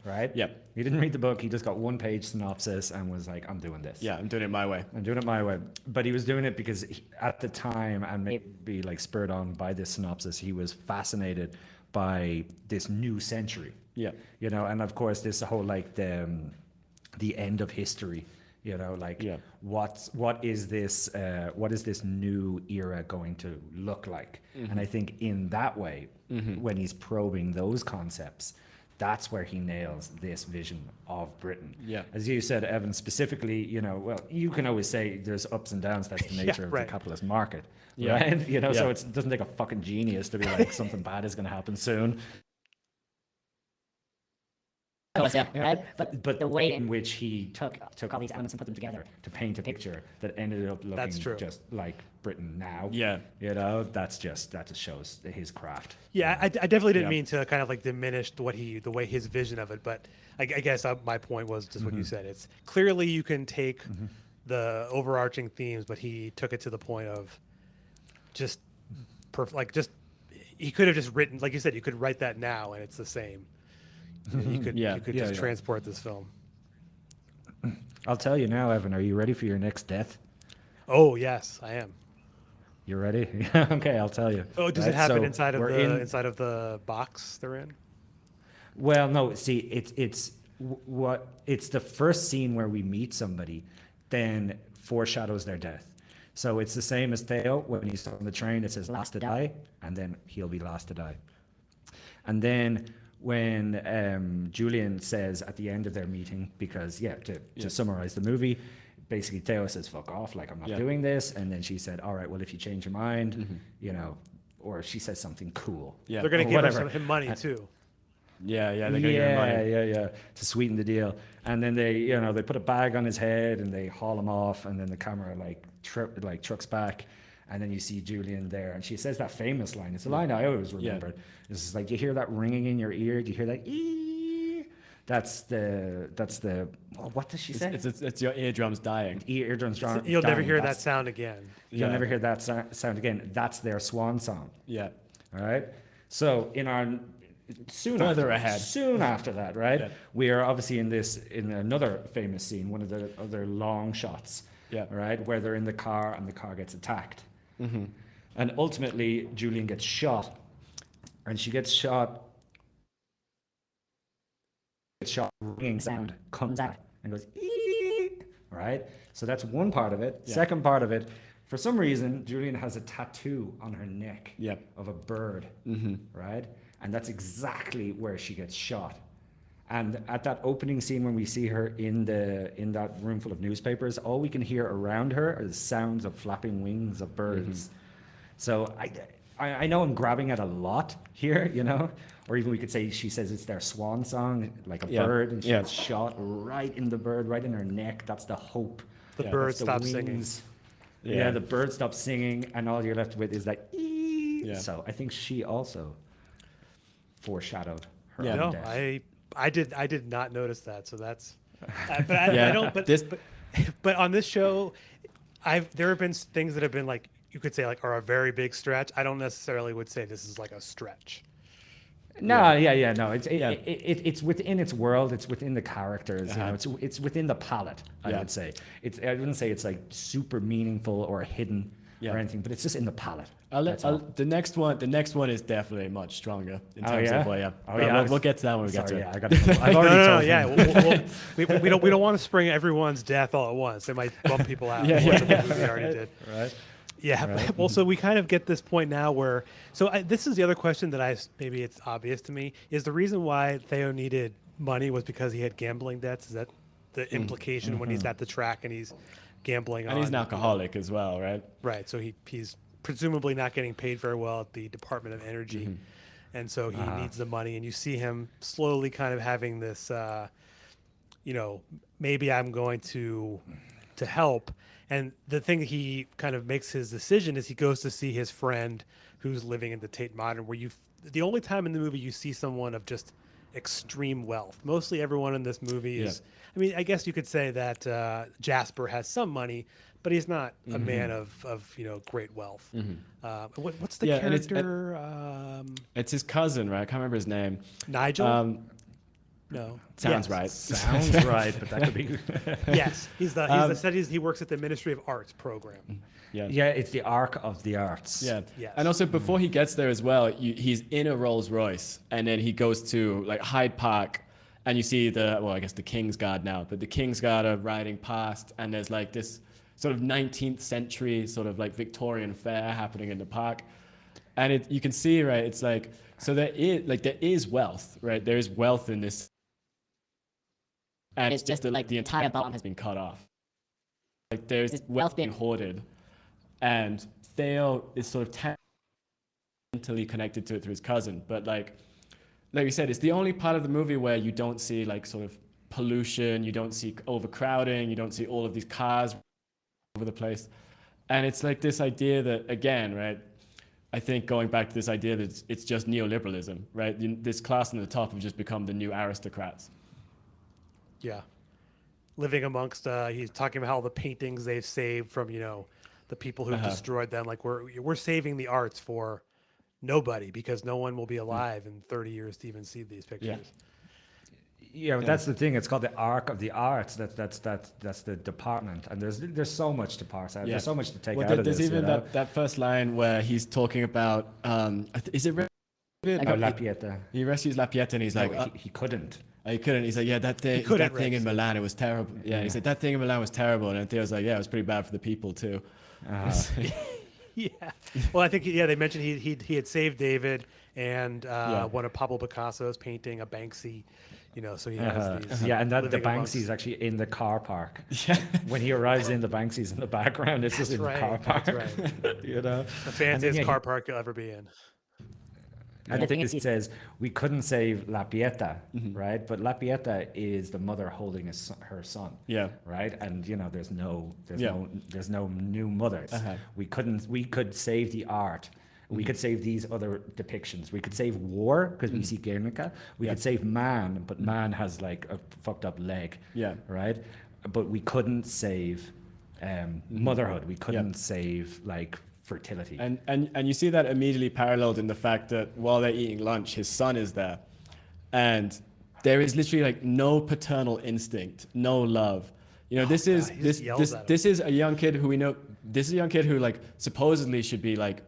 S2: right?
S3: Yep.
S2: He didn't read the book. He just got 1-page synopsis and was like, "I'm doing this.
S3: yeah, I'm doing it my way.
S2: I'm doing it my way." But he was doing it because at the time, and maybe like spurred on by this synopsis, he was fascinated by this new century.
S3: Yeah.
S2: You know, and of course, this whole like the end of history. You know, like what is this new era going to look like? And I think in that way, when he's probing those concepts, that's where he nails this vision of Britain.
S3: Yeah.
S2: As you said, Evan, specifically, you know, well, you can always say there's ups and downs. That's the nature of
S1: right.
S2: the capitalist market,
S3: Yeah.
S2: right? You know, so
S3: Yeah.
S2: it doesn't take a fucking genius to be like something bad is going to happen soon.
S4: Right?
S2: But the way in which he
S4: took all these elements and put them together.
S2: to paint a picture that ended up looking
S1: That's true.
S2: just like Britain now.
S3: Yeah.
S2: You know, that just shows his craft.
S1: Yeah, I definitely didn't
S3: Yeah.
S1: mean to kind of like diminish the way his vision of it, but I guess my point was just what you said. It's clearly you can take the overarching themes, but he took it to the point of just perfect. Like he could have just written, like you said, you could write that now and it's the same. You could just transport this film.
S2: I'll tell you now, Evan, are you ready for your next death?
S1: Oh yes, I am.
S2: You ready? Okay, I'll tell you.
S1: Oh, does it
S2: Right,
S1: happen
S2: so
S1: inside of
S2: we're
S1: inside of the box they're in?
S2: Well, no. See, it's the first scene where we meet somebody, then foreshadows their death. So it's the same as Theo when he's on the train. It says "last to die," and then he'll be last to die. And then when Julian says at the end of their meeting, because to summarize the movie, basically Theo says "fuck off," like I'm not doing this, and then she said, "All right, well if you change your mind, you know," or she says something cool.
S3: Yeah.
S1: They're going to
S2: Or
S1: give
S2: whatever.
S1: him money too.
S3: Yeah, they're gonna give him money.
S2: Yeah, to sweeten the deal. And then they put a bag on his head and they haul him off, and then the camera like trucks back, And then you see Julian there, and she says that famous line. It's a line I always remembered. It's just like, you hear that ringing in your ear. Do you hear that? Ee? That's the. What does she say?
S3: It's your eardrums dying.
S2: Eardrums dying.
S1: You'll never hear that sound again.
S2: You'll never hear that sound again. That's their swan song.
S3: Yeah.
S2: All right. So in our soon after that, right?
S3: Yeah.
S2: We are obviously in another famous scene, one of the other long shots.
S3: Yeah.
S2: Right, where they're in the car and the car gets attacked, and ultimately Julian gets shot, and she gets shot. Ringing sound comes out and goes, "Ee!" Right. So that's one part of it.
S3: Yeah.
S2: Second part of it. For some reason, Julian has a tattoo on her neck of a bird, right? And that's exactly where she gets shot. And at that opening scene, when we see her in that room full of newspapers, all we can hear around her are the sounds of flapping wings of birds. So I know I'm grabbing at a lot here, you know, or even we could say she says it's their swan song, like a bird, and she gets shot right in the bird, right in her neck. That's the hope.
S1: The bird
S2: That's the
S1: stops singing.
S2: wings. Yeah, the bird stops singing, and all you're left with is that.
S3: Yeah.
S2: So I think she also foreshadowed her
S3: Yeah.
S2: own
S1: No,
S2: death.
S1: I did not notice that. So that's, but I don't. But on this show, there have been things that have been like, you could say like are a very big stretch. I don't necessarily would say this is like a stretch.
S2: No, no. It's within its world. It's within the characters. You know, it's within the palette. I would say. I wouldn't say it's like super meaningful or hidden or anything, but it's just in the palette.
S3: The next one is definitely much stronger in terms of we'll get to that when we get to it.
S2: Yeah, I got. I've already told him.
S1: We don't want to spring everyone's death all at once. It might bump people out.
S3: Yeah.
S1: The movie already did.
S2: Right.
S1: Yeah. Right. Well, so we kind of get this point now where, this is the other question that maybe it's obvious to me, is the reason why Theo needed money was because he had gambling debts. Is that the implication when he's at the track and he's gambling
S3: and he's an alcoholic as well, right?
S1: Right. So he's presumably not getting paid very well at the Department of Energy. And so he needs the money, and you see him slowly kind of having this, maybe I'm going to help. And the thing he kind of makes his decision is he goes to see his friend who's living in the Tate Modern, where the only time in the movie you see someone of just extreme wealth. Mostly everyone in this movie is, I mean, I guess you could say that Jasper has some money, but he's not a man of great wealth. What's the character?
S3: It's his cousin, right? I can't remember his name.
S1: Nigel? No.
S3: Sounds right.
S2: Sounds right, but that could be.
S1: Yes, he works at the Ministry of Arts program.
S2: Yeah, it's the Arc of the Arts.
S3: Yeah.
S1: Yes.
S3: And also before he gets there as well, he's in a Rolls Royce, and then he goes to like Hyde Park, and you see I guess the King's Guard now, but the King's Guard are riding past, and there's like this sort of 19th century sort of like Victorian fair happening in the park, and you can see, right, it's like, so there is wealth, right? There is wealth in this. And
S4: It's just like
S3: the entire bottom has been cut off. Like there's wealth being hoarded, and Theo is sort of mentally connected to it through his cousin. But like we said, it's the only part of the movie where you don't see like sort of pollution, you don't see overcrowding, you don't see all of these cars over the place, and it's like this idea that, again, right? I think going back to this idea that it's just neoliberalism, right? This class on the top have just become the new aristocrats.
S1: Yeah. Living amongst, he's talking about how the paintings they've saved from, the people who destroyed them. Like we're saving the arts for nobody because no one will be alive in 30 years to even see these pictures.
S2: Yeah, but that's the thing. It's called the Arc of the Arts. That's the department, and there's so much to parse out. There's so much to take out of this.
S3: There's even that first line where he's talking about, is it?
S2: La Pieta.
S3: He rescues La Pieta, and he's like,
S2: he couldn't.
S3: He couldn't. He's like, yeah, that thing in Milan, it was terrible. Yeah, he said that thing in Milan was terrible, and Theo's like, yeah, it was pretty bad for the people too.
S1: Yeah. Well, I think they mentioned he had saved David and one of Pablo Picasso's painting, a Banksy. So he has these.
S2: Yeah, and the Banksy's actually in the car park. Yeah. When he arrives in, the Banksy's in the background. It's just in the car park.
S1: That's right.
S2: The
S1: fanciest car park you'll ever be in.
S2: And
S4: The
S2: the
S4: thing
S2: thing
S4: is,
S2: says we couldn't save La Pieta, right? But La Pieta is the mother holding her son.
S3: Yeah.
S2: Right. And there's
S3: Yeah.
S2: no new mothers. We could save the art. We could save these other depictions. We could save war because we see Guernica. We could save man, but man has like a fucked up leg.
S3: Yeah.
S2: Right. But we couldn't save motherhood. We couldn't save like fertility.
S3: And you see that immediately paralleled in the fact that while they're eating lunch, his son is there, and there is literally like no paternal instinct, no love. This is
S1: God, he just yells at him.
S3: this is a young kid who we know. This is a young kid who like supposedly should be like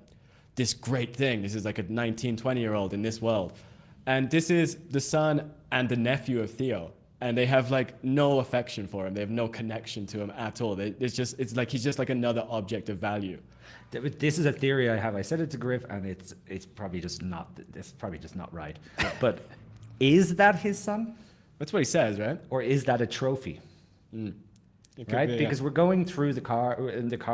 S3: this great thing. This is like a 19, 20-year-old in this world, and this is the son and the nephew of Theo. And they have like no affection for him. They have no connection to him at all. It's like he's just like another object of value.
S2: This is a theory I have. I said it to Griff, and it's probably just not. It's probably just not right. But is that his son,
S3: That's what he says, right?
S2: or is that a trophy?
S3: It could
S2: Right,
S3: be,
S2: because we're going through the car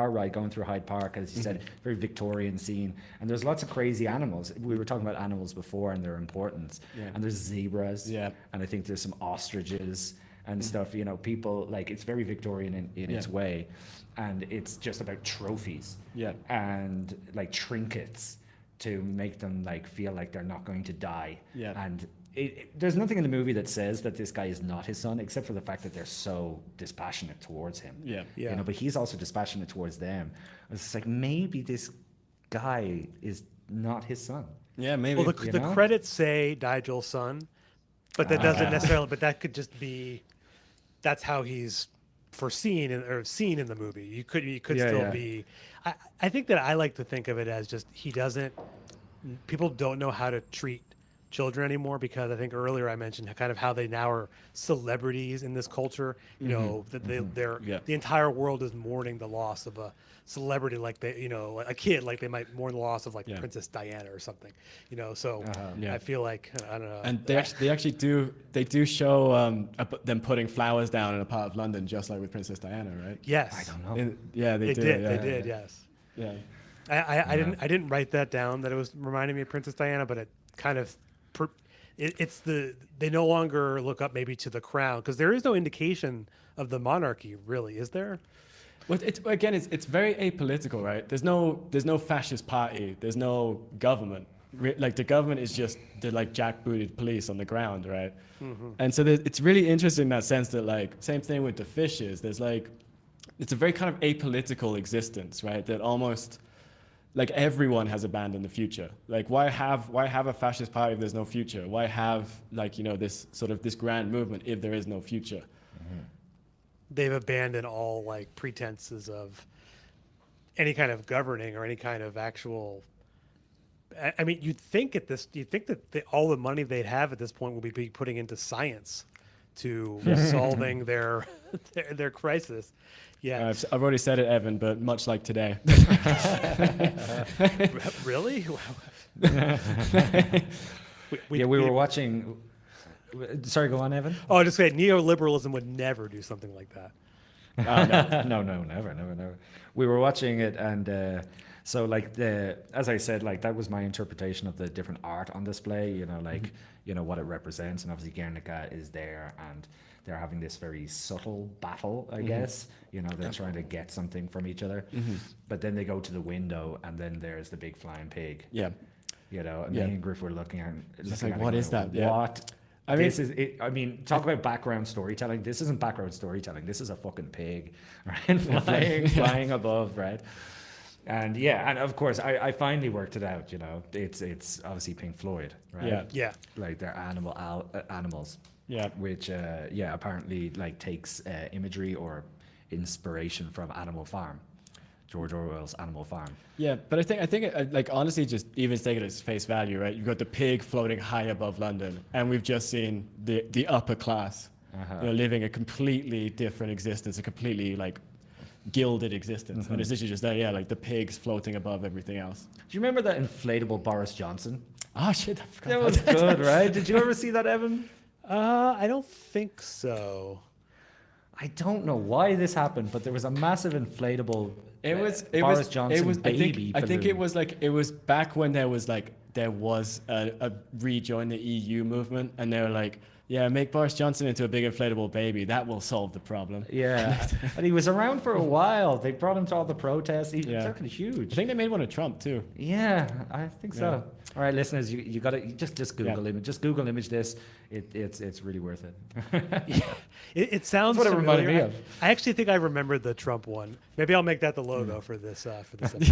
S2: ride, going through Hyde Park, as you said, very Victorian scene, and there's lots of crazy animals. We were talking about animals before and their importance, and there's zebras, and I think there's some ostriches and stuff. People like it's very Victorian in its way, and it's just about trophies, and like trinkets to make them like feel like they're not going to die, and. There's nothing in the movie that says that this guy is not his son, except for the fact that they're so dispassionate towards him. But he's also dispassionate towards them. It's just like maybe this guy is not his son.
S3: Yeah, maybe.
S1: Well, the credits say Nigel's son, but that doesn't necessarily. But that could just be. That's how he's foreseen or seen in the movie. You could still be. I think that I like to think of it as just he doesn't. People don't know how to treat children anymore, because I think earlier I mentioned kind of how they now are celebrities in this culture. That the entire world is mourning the loss of a celebrity, like a kid, like they might mourn the loss of like Princess Diana or something. So I feel like I don't know.
S3: And they actually do show them putting flowers down in a part of London, just like with Princess Diana, right?
S1: Yes,
S2: I don't know.
S3: They do.
S1: did.
S3: Yeah.
S1: They did. Yes.
S3: Yeah.
S1: I didn't write that down, that it was reminding me of Princess Diana, but it kind of they no longer look up maybe to the crown, because there is no indication of the monarchy, really, is there?
S3: Well, it's very apolitical, right? There's no fascist party. There's no government. Like the government is just the like jackbooted police on the ground, right? And so it's really interesting in that sense that like same thing with the fishes. There's like it's a very kind of apolitical existence, right? That almost like everyone has abandoned the future. Like why have a fascist party if there's no future? Why have like this sort of this grand movement if there is no future?
S1: They've abandoned all like pretenses of any kind of governing or any kind of actual. I mean, you'd think that all the money they'd have at this point would be putting into science to solving their crisis. Yeah,
S3: I've already said it, Evan, but much like today.
S1: Really?
S2: We were watching. Sorry, go on, Evan.
S1: Oh, just say neoliberalism would never do something like that.
S2: No, never. We were watching it, and so like as I said, like that was my interpretation of the different art on display. What it represents, and obviously Guernica is there, and they're having this very subtle battle, I guess. They're trying to get something from each other, but then they go to the window, and then there's the big flying pig.
S3: Yeah.
S2: And me and Griff were looking at
S3: like,
S2: it
S3: what is that? Yeah.
S2: What? I mean, talk about background storytelling. This isn't background storytelling. This is a fucking pig, right? flying above, right? And and of course, I finally worked it out. It's obviously Pink Floyd, right?
S1: Yeah.
S2: Like they're animals.
S3: Yeah.
S2: Which apparently like takes imagery or inspiration from Animal Farm, George Orwell's Animal Farm.
S3: Yeah, but I think like honestly, just even take it as face value, right? You've got the pig floating high above London, and we've just seen the upper class, living a completely different existence, a completely like gilded existence, and it's literally just there, like the pigs floating above everything else.
S2: Do you remember that inflatable Boris Johnson?
S3: Oh shit, I forgot.
S2: That was good, right? Did you ever see that, Evan?
S1: I don't think so.
S2: I don't know why this happened, but there was a massive inflatable
S3: It was
S2: Boris Johnson
S3: it was,
S2: baby
S3: I think it
S2: balloon.
S3: was like it was back when there there was a rejoin the EU movement, and they were like, yeah, make Boris Johnson into a big inflatable baby. That will solve the problem.
S2: Yeah, and he was around for a while. They brought him to all the protests. He's
S3: Yeah.
S2: fucking huge.
S3: I think they made one of Trump too.
S2: Yeah, I think so.
S3: Yeah.
S2: All right, listeners, you got to just Google image. Just Google image this. It's really worth it.
S1: It sounds
S2: That's what it reminded
S1: familiar.
S2: me of.
S1: I actually think I remembered the Trump one. Maybe I'll make that the logo for this episode.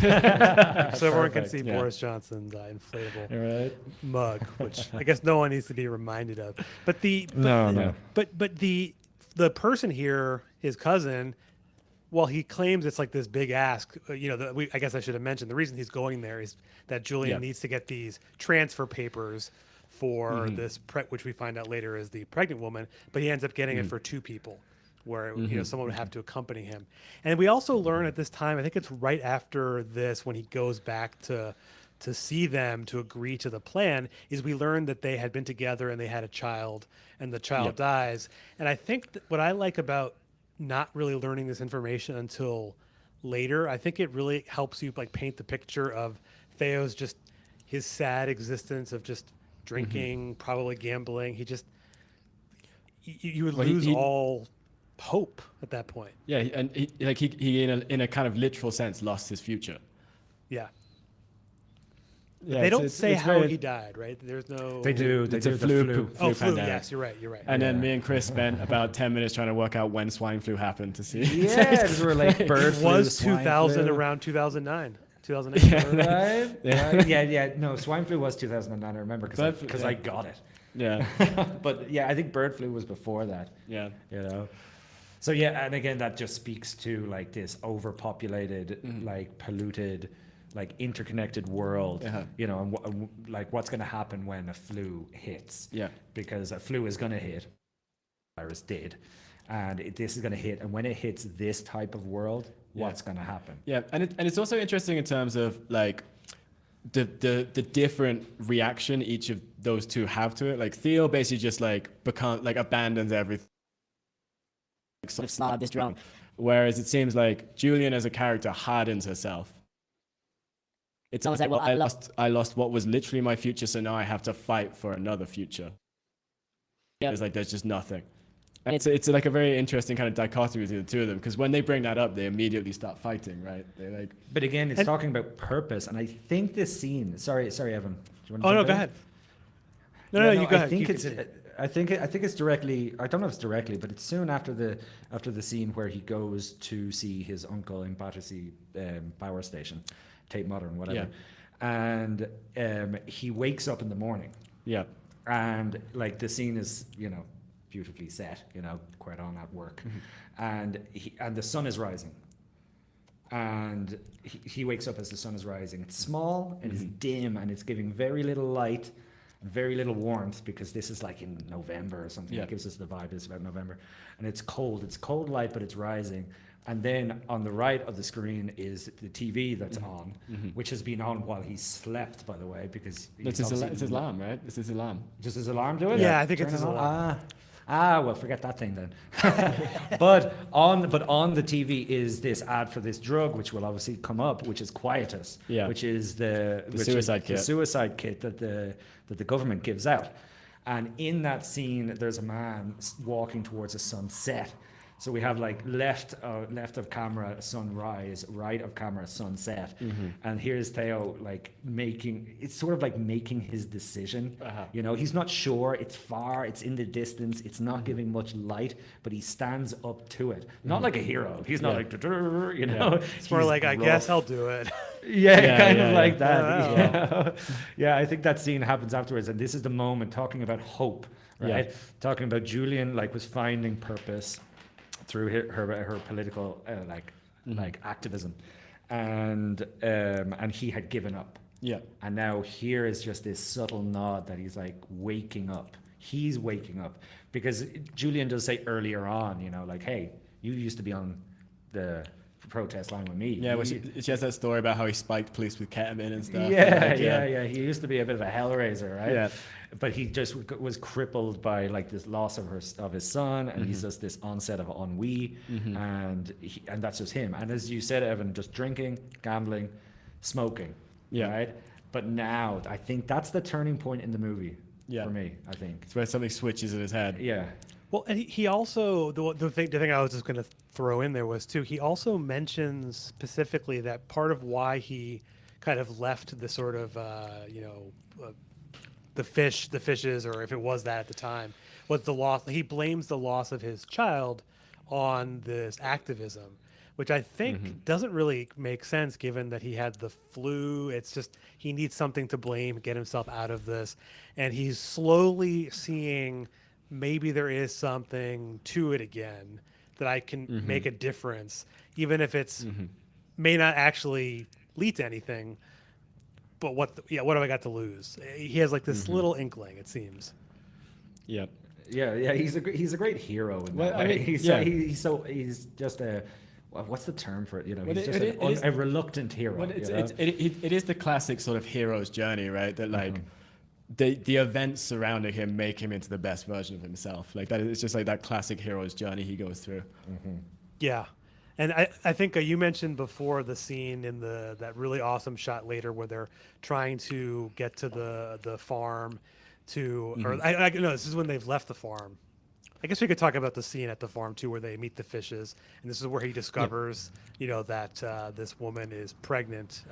S1: So everyone can
S2: Perfect,
S1: see
S3: yeah.
S1: Boris Johnson's inflatable
S2: All right.
S1: mug, which I guess no one needs to be reminded of. But
S2: No.
S1: But the person here, his cousin, well, he claims it's like this big ask. I guess I should have mentioned the reason he's going there is that Julian
S3: Yeah.
S1: needs to get these transfer papers for this which we find out later is the pregnant woman, but he ends up getting it for two people, where someone would have to accompany him. And we also learn at this time, I think it's right after this when he goes back to see them to agree to the plan, is we learn that they had been together and they had a child, and the child dies. And I think that what I like about not really learning this information until later, I think it really helps you like paint the picture of Theo's just his sad existence of just drinking, probably gambling. He just you would lose all hope at that point.
S3: Yeah, and he in a kind of literal sense lost his future.
S1: Yeah.
S3: Yeah,
S1: They
S3: it's-
S1: don't
S3: it's-
S1: say
S3: it's
S1: how
S3: very-
S1: he died, right? There's no.
S2: They do. They
S3: It's
S2: do
S3: a
S2: the
S3: flu.
S2: flu.
S1: Oh, flu.
S3: pandemic.
S1: Yes, you're right. You're right.
S3: And then me and Chris spent about 10 minutes trying to work out when swine flu happened to see.
S2: Yeah, it was like bird
S1: It
S2: flu,
S1: was
S2: swine
S1: 2000
S2: flu.
S1: around 2009. 2008.
S2: Right? Yeah. No, swine flu was 2009. I remember
S3: Bird flu,
S2: because
S3: yeah.
S2: I got it.
S3: Yeah,
S2: But yeah, I think bird flu was before that.
S3: yeah.
S2: You know. So yeah, and again, that just speaks to like this overpopulated, like polluted, like interconnected world.
S3: Uh-huh.
S2: You know, and like what's going to happen when a flu hits?
S3: Yeah.
S2: Because a flu is going to hit. Virus did, and this is going to hit. And when it hits this type of world, what's going to happen?
S3: Yeah, and it's also interesting in terms of like the different reaction each of those two have to it. Like Theo basically just like abandons everything,
S4: Sort of snob this drunk.
S3: whereas it seems like Julian as a character hardens herself. It's
S4: Almost like,
S3: well,
S4: well,
S3: I lost what was literally my future, so now I have to fight for another future.
S4: Yeah.
S3: It's like there's just nothing. And it's like a very interesting kind of dichotomy between the two of them, because when they bring that up, they immediately start fighting, right? They like
S2: But again, it's talking about purpose, and I think this scene. Sorry, Evan. Do you want to
S1: Oh no,
S2: jump
S1: go
S2: in?
S1: ahead. No, you go
S2: I
S1: ahead.
S2: think
S1: You
S2: it's.
S1: continue.
S2: I think it's directly. I don't know if it's directly, but it's soon after the scene where he goes to see his uncle in Battersea Power Station, Tate Modern, whatever, and he wakes up in the morning,
S3: yeah.
S2: and like the scene is beautifully set, quite on at work, and the sun is rising. And he wakes up as the sun is rising. It's small and it's dim and it's giving very little light, very little warmth, because this is like in November or something.
S3: Yeah.
S2: It gives us the vibe it's about November. And it's cold. It's cold light, but it's rising. And then on the right of the screen is the TV that's on, which has been on while he slept, by the way, because
S3: It's his alarm, right? It's his alarm.
S2: just his alarm do it?
S1: Yeah, I think it's
S2: Turn
S1: his
S2: it on?
S1: alarm.
S2: Well, forget that thing then. but on the TV is this ad for this drug, which will obviously come up, which is Quietus,
S3: Yeah.
S2: which is the
S3: suicide kit.
S2: the suicide kit that the government gives out. And in that scene, there's a man walking towards a sunset. So we have like left of camera sunrise, right of camera sunset, and here's Theo like making his decision. He's not sure. It's far. It's in the distance. It's not giving much light, but he stands up to it. Not like a hero. He's not like
S1: It's more like, I guess I'll do it.
S2: Yeah, kind of
S3: yeah.
S2: like that.
S1: Wow.
S2: Yeah, I think that scene happens afterwards, and this is the moment talking about hope, right?
S3: Yeah.
S2: Talking about Julian was finding purpose through her political like activism, and he had given up.
S3: Yeah.
S2: And now here is just this subtle nod that he's like waking up. He's waking up because Julian does say earlier on, like, hey, you used to be on the protest line with me.
S3: Yeah, well, she has that story about how he spiked police with ketamine and stuff.
S2: Yeah. He used to be a bit of a hellraiser, right?
S3: Yeah.
S2: But he just was crippled by like this loss of his son, and he's just this onset of ennui, and that's just him. And as you said, Evan, just drinking, gambling, smoking,
S3: Yeah.
S2: right? But now I think that's the turning point in the movie
S3: Yeah.
S2: for me. I think.
S3: It's where something switches in his head.
S2: Yeah.
S1: Well, and he also the thing I was just going to throw in there was too. He also mentions specifically that part of why he kind of left the sort of the fishes, or if it was that at the time, was the loss. He blames the loss of his child on this activism, which I think doesn't really make sense given that he had the flu. It's just he needs something to blame, get himself out of this, and he's slowly seeing maybe there is something to it again, that I can make a difference, even if it's may not actually lead to anything. But what have I got to lose? He has like this little inkling, it seems.
S3: Yep.
S2: Yeah. He's a great hero in that
S3: Well, I
S2: way.
S3: mean,
S2: He's
S3: yeah.
S2: he's just a what's the term for it? You know,
S3: Well,
S2: he's just
S3: it is-
S2: a reluctant hero.
S3: Well,
S2: you know?
S3: it is the classic sort of hero's journey, right? That like the events surrounding him make him into the best version of himself. Like that, it's just like that classic hero's journey he goes through.
S1: Yeah. And I think you mentioned before the scene in that really awesome shot later where they're trying to get to the farm or I no, this is when they've left the farm. I guess we could talk about the scene at the farm too, where they meet the fishes, and this is where he discovers, that this woman is pregnant.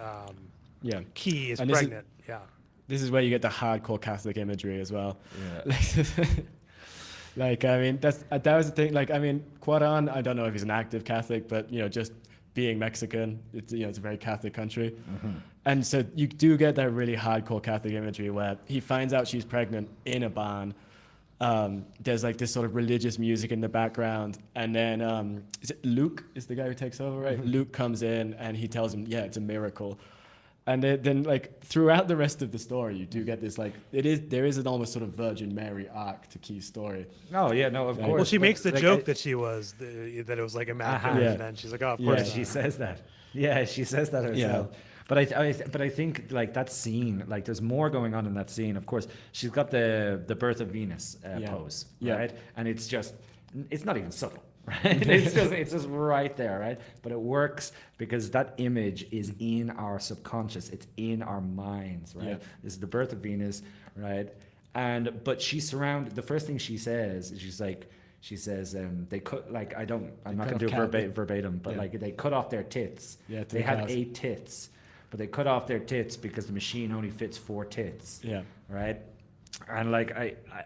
S3: Yeah.
S1: Key is
S3: And this is-
S1: pregnant. Yeah.
S3: This is where you get the hardcore Catholic imagery as well.
S2: Yeah.
S3: Like, I mean, that was the thing. Like, I mean, Cuarón, I don't know if he's an active Catholic, but just being Mexican, it's it's a very Catholic country, and so you do get that really hardcore Catholic imagery where he finds out she's pregnant in a barn. There's like this sort of religious music in the background, and then is it Luke is the guy who takes over, right? Luke comes in and he tells him, yeah, it's a miracle. And then like throughout the rest of the story, you do get this like there is an almost sort of Virgin Mary arc to Key's story.
S2: No, yeah, no, of
S3: Right.
S2: course.
S1: Well, she
S2: But,
S1: makes the
S2: like,
S1: joke that she was that it was like immaculate,
S3: Yeah.
S1: and then she's like, "Oh, of
S3: Yeah,
S1: course."
S2: Yeah,
S1: not.
S2: she says that. Yeah, she says that herself. But I think like that scene, like there's more going on in that scene. Of course, she's got the Birth of Venus pose,
S3: Yeah.
S2: right? And it's not even subtle, right? it's just right there, right? But it works because that image is in our subconscious. It's in our minds, right?
S3: Yeah.
S2: This is the Birth of Venus, right? But she's surrounded. The first thing she says is she says they cut like I'm not
S3: cut
S2: gonna do
S3: off
S2: it verbatim, but
S3: Yeah.
S2: like they cut off their tits.
S3: Yeah, to
S2: They
S3: the
S2: had
S3: cows.
S2: 8 tits, but they cut off their tits because the machine only fits 4 tits.
S3: Yeah.
S2: Right. And like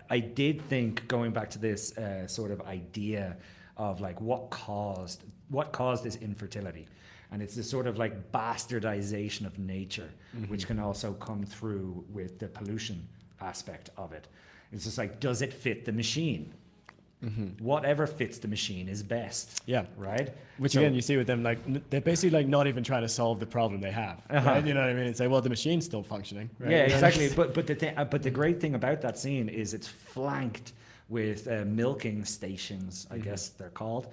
S2: I did think, going back to this sort of idea of like what caused this infertility, and it's this sort of like bastardization of nature, which can also come through with the pollution aspect of it. It's just like, does it fit the machine? Whatever fits the machine is best.
S3: Yeah.
S2: Right.
S3: Which
S2: So-
S3: again, you see with them, like they're basically like not even trying to solve the problem they have. Right? You know what I mean? It's like, well, the machine's still functioning. Right?
S2: Yeah, exactly. But the great thing about that scene is it's flanked with milking stations, I guess they're called,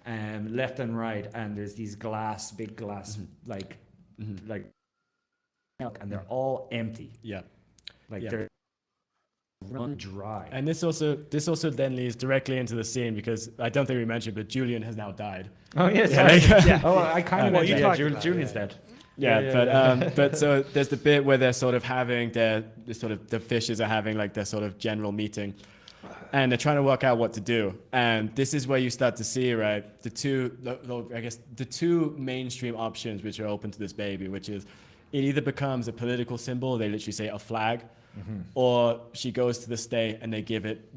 S2: left and right, and there's these big glass, like milk, and they're all empty.
S3: Yeah.
S2: Like
S3: Yeah.
S2: they're run dry.
S3: And this also then leads directly into the scene because I don't think we mentioned, but Julian has now died.
S2: Oh yes,
S3: Yeah.
S2: Oh, I kind of
S1: Well, you talked about it,
S2: Julian's
S1: yeah.
S2: dead.
S3: Yeah, but so there's the bit where they're sort of having the fishes are having like their sort of general meeting, and they're trying to work out what to do. And this is where you start to see, right, the two mainstream options which are open to this baby, which is it either becomes a political symbol, they literally say a flag, or she goes to the state and they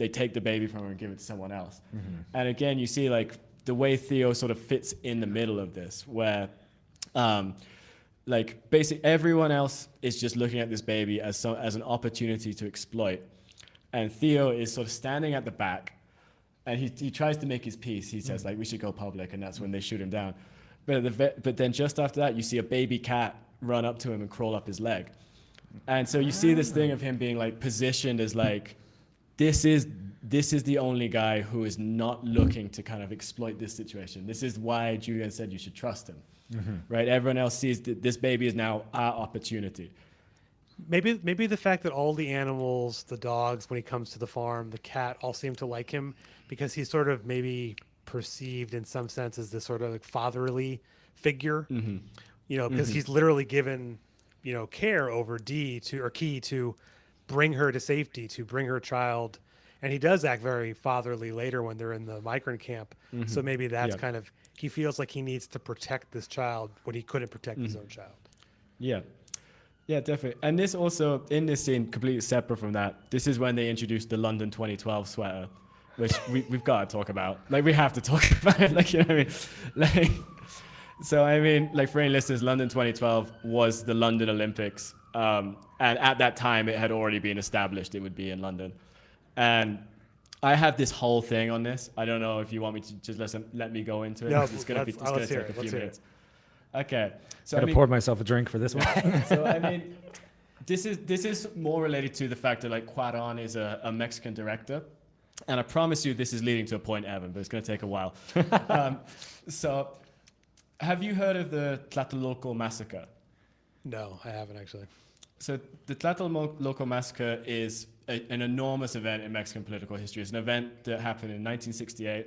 S3: take the baby from her and give it to someone else. And again, you see like the way Theo sort of fits in the middle of this, where like basically everyone else is just looking at this baby as an opportunity to exploit, and Theo is sort of standing at the back, and he tries to make his peace. He says like, we should go public, and that's when they shoot him down. But then just after that, you see a baby cat run up to him and crawl up his leg, and so you see this thing of him being like positioned as like, this is the only guy who is not looking to kind of exploit this situation. This is why Julian said you should trust him. Right? Everyone else sees that this baby is now our opportunity.
S1: Maybe the fact that all the animals, the dogs, when he comes to the farm, the cat, all seem to like him because he's sort of maybe perceived in some sense as this sort of like fatherly figure. Because he's literally given care over Dee to or Key to bring her to safety, to bring her child. And he does act very fatherly later when they're in the migrant camp. So maybe that's
S3: Yeah.
S1: kind of he feels like he needs to protect this child when he couldn't protect his own child.
S3: Yeah. Yeah, definitely. And this also, in this scene, completely separate from that, this is when they introduced the London 2012 sweater, which we've got to talk about. Like, we have to talk about it. Like, you know what I mean? Like, so, I mean, like, for any listeners, London 2012 was the London Olympics. And at that time, it had already been established it would be in London. And I have this whole thing on this. I don't know if you want me to just let me go into it.
S1: No,
S3: It's going to
S1: let's hear
S3: take a
S1: it.
S3: few
S1: Let's hear it.
S3: minutes. Okay. So,
S2: Gotta pour myself a drink for this one.
S3: so I mean, this is more related to the fact that like Cuarón is a Mexican director, and I promise you this is leading to a point, Evan, but it's going to take a while. So, have you heard of the Tlatelolco massacre?
S1: No, I haven't actually.
S3: So the Tlatelolco massacre is an enormous event in Mexican political history. It's an event that happened in 1968,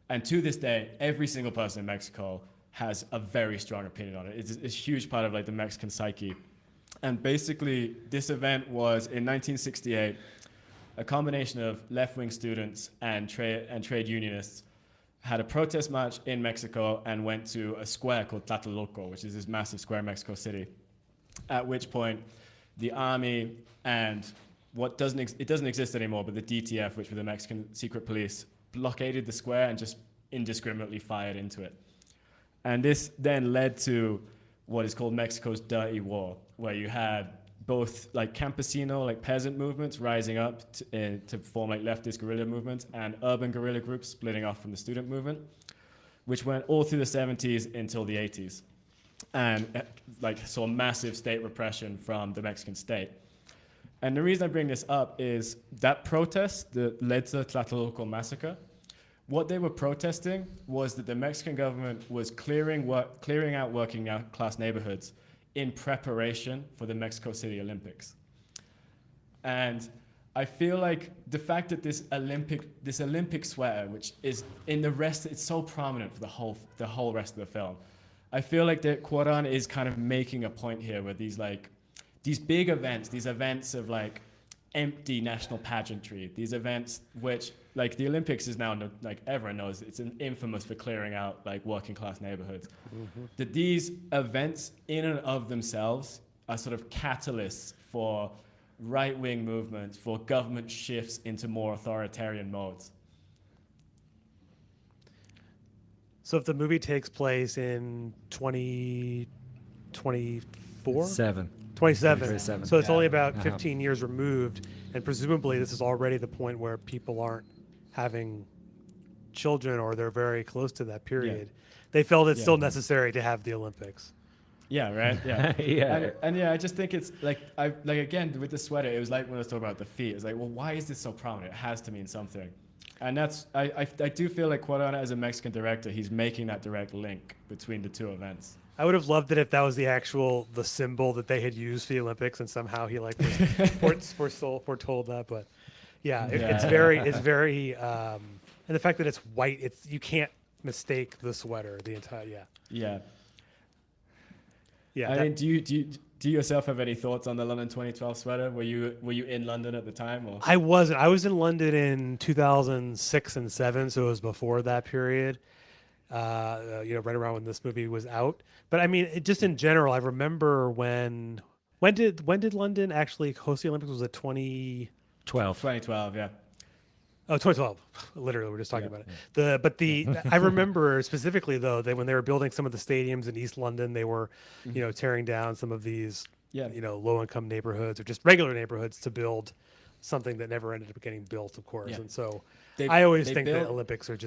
S3: and to this day, every single person in Mexico has a very strong opinion on it. It's a huge part of like the Mexican psyche. And basically, this event was in 1968, a combination of left-wing students and trade unionists had a protest march in Mexico and went to a square called Tlatelolco, which is this massive square in Mexico City. At which point, the army and it doesn't exist anymore, but the DTF, which were the Mexican secret police, blockaded the square and just indiscriminately fired into it. And this then led to what is called Mexico's Dirty War, where you had both like campesino, like peasant movements rising up to form like leftist guerrilla movements and urban guerrilla groups splitting off from the student movement, which went all through the 70s until the 80s. And like saw massive state repression from the Mexican state. And the reason I bring this up is that protest that led to the Tlatelolco massacre, what they were protesting was that the Mexican government was clearing out working class neighborhoods in preparation for the Mexico City Olympics. And I feel like the fact that this Olympic sweater, which is in the rest, it's so prominent for the whole rest of the film. I feel like that Cuarón is kind of making a point here where these big events, these events of like empty national pageantry, these events which like the Olympics is now like everyone knows it's infamous for clearing out like working class neighborhoods. That these events in and of themselves are sort of catalysts for right-wing movements, for government shifts into more authoritarian modes.
S1: So if the movie takes place in 2024? 27.
S2: 27.
S1: So it's
S3: Yeah.
S1: only about 15 years removed, and presumably this is already the point where people aren't having children or they're very close to that period. They felt it's still necessary to have the Olympics.
S3: Yeah, right. Yeah,
S2: Yeah.
S3: And yeah, I just think it's like again with the sweater, it was like when I was talking about the feet. It's like, well, why is this so prominent? It has to mean something, and that's I do feel like Cuarón as a Mexican director, he's making that direct link between the two events.
S1: I would have loved it if that was the symbol that they had used for the Olympics, and somehow he like was foretold that. But yeah, it's very, and the fact that it's white, you can't mistake the sweater. The entire
S3: Yeah.
S1: yeah.
S3: I mean, do you yourself have any thoughts on the London 2012 sweater? Were you in London at the time? Or?
S1: I wasn't. I was in London in 2006 and 7, so it was before that period. Right around when this movie was out. But I mean, just in general, I remember when did London actually host the Olympics? Was it
S3: 2012, yeah.
S1: Oh, 2012. Literally, we're just talking about it. I remember specifically though that when they were building some of the stadiums in East London, they were, tearing down some of these, low-income neighborhoods or just regular neighborhoods to build something that never ended up getting built, of course.
S3: Yeah.
S1: And so
S3: I
S1: always think that Olympics are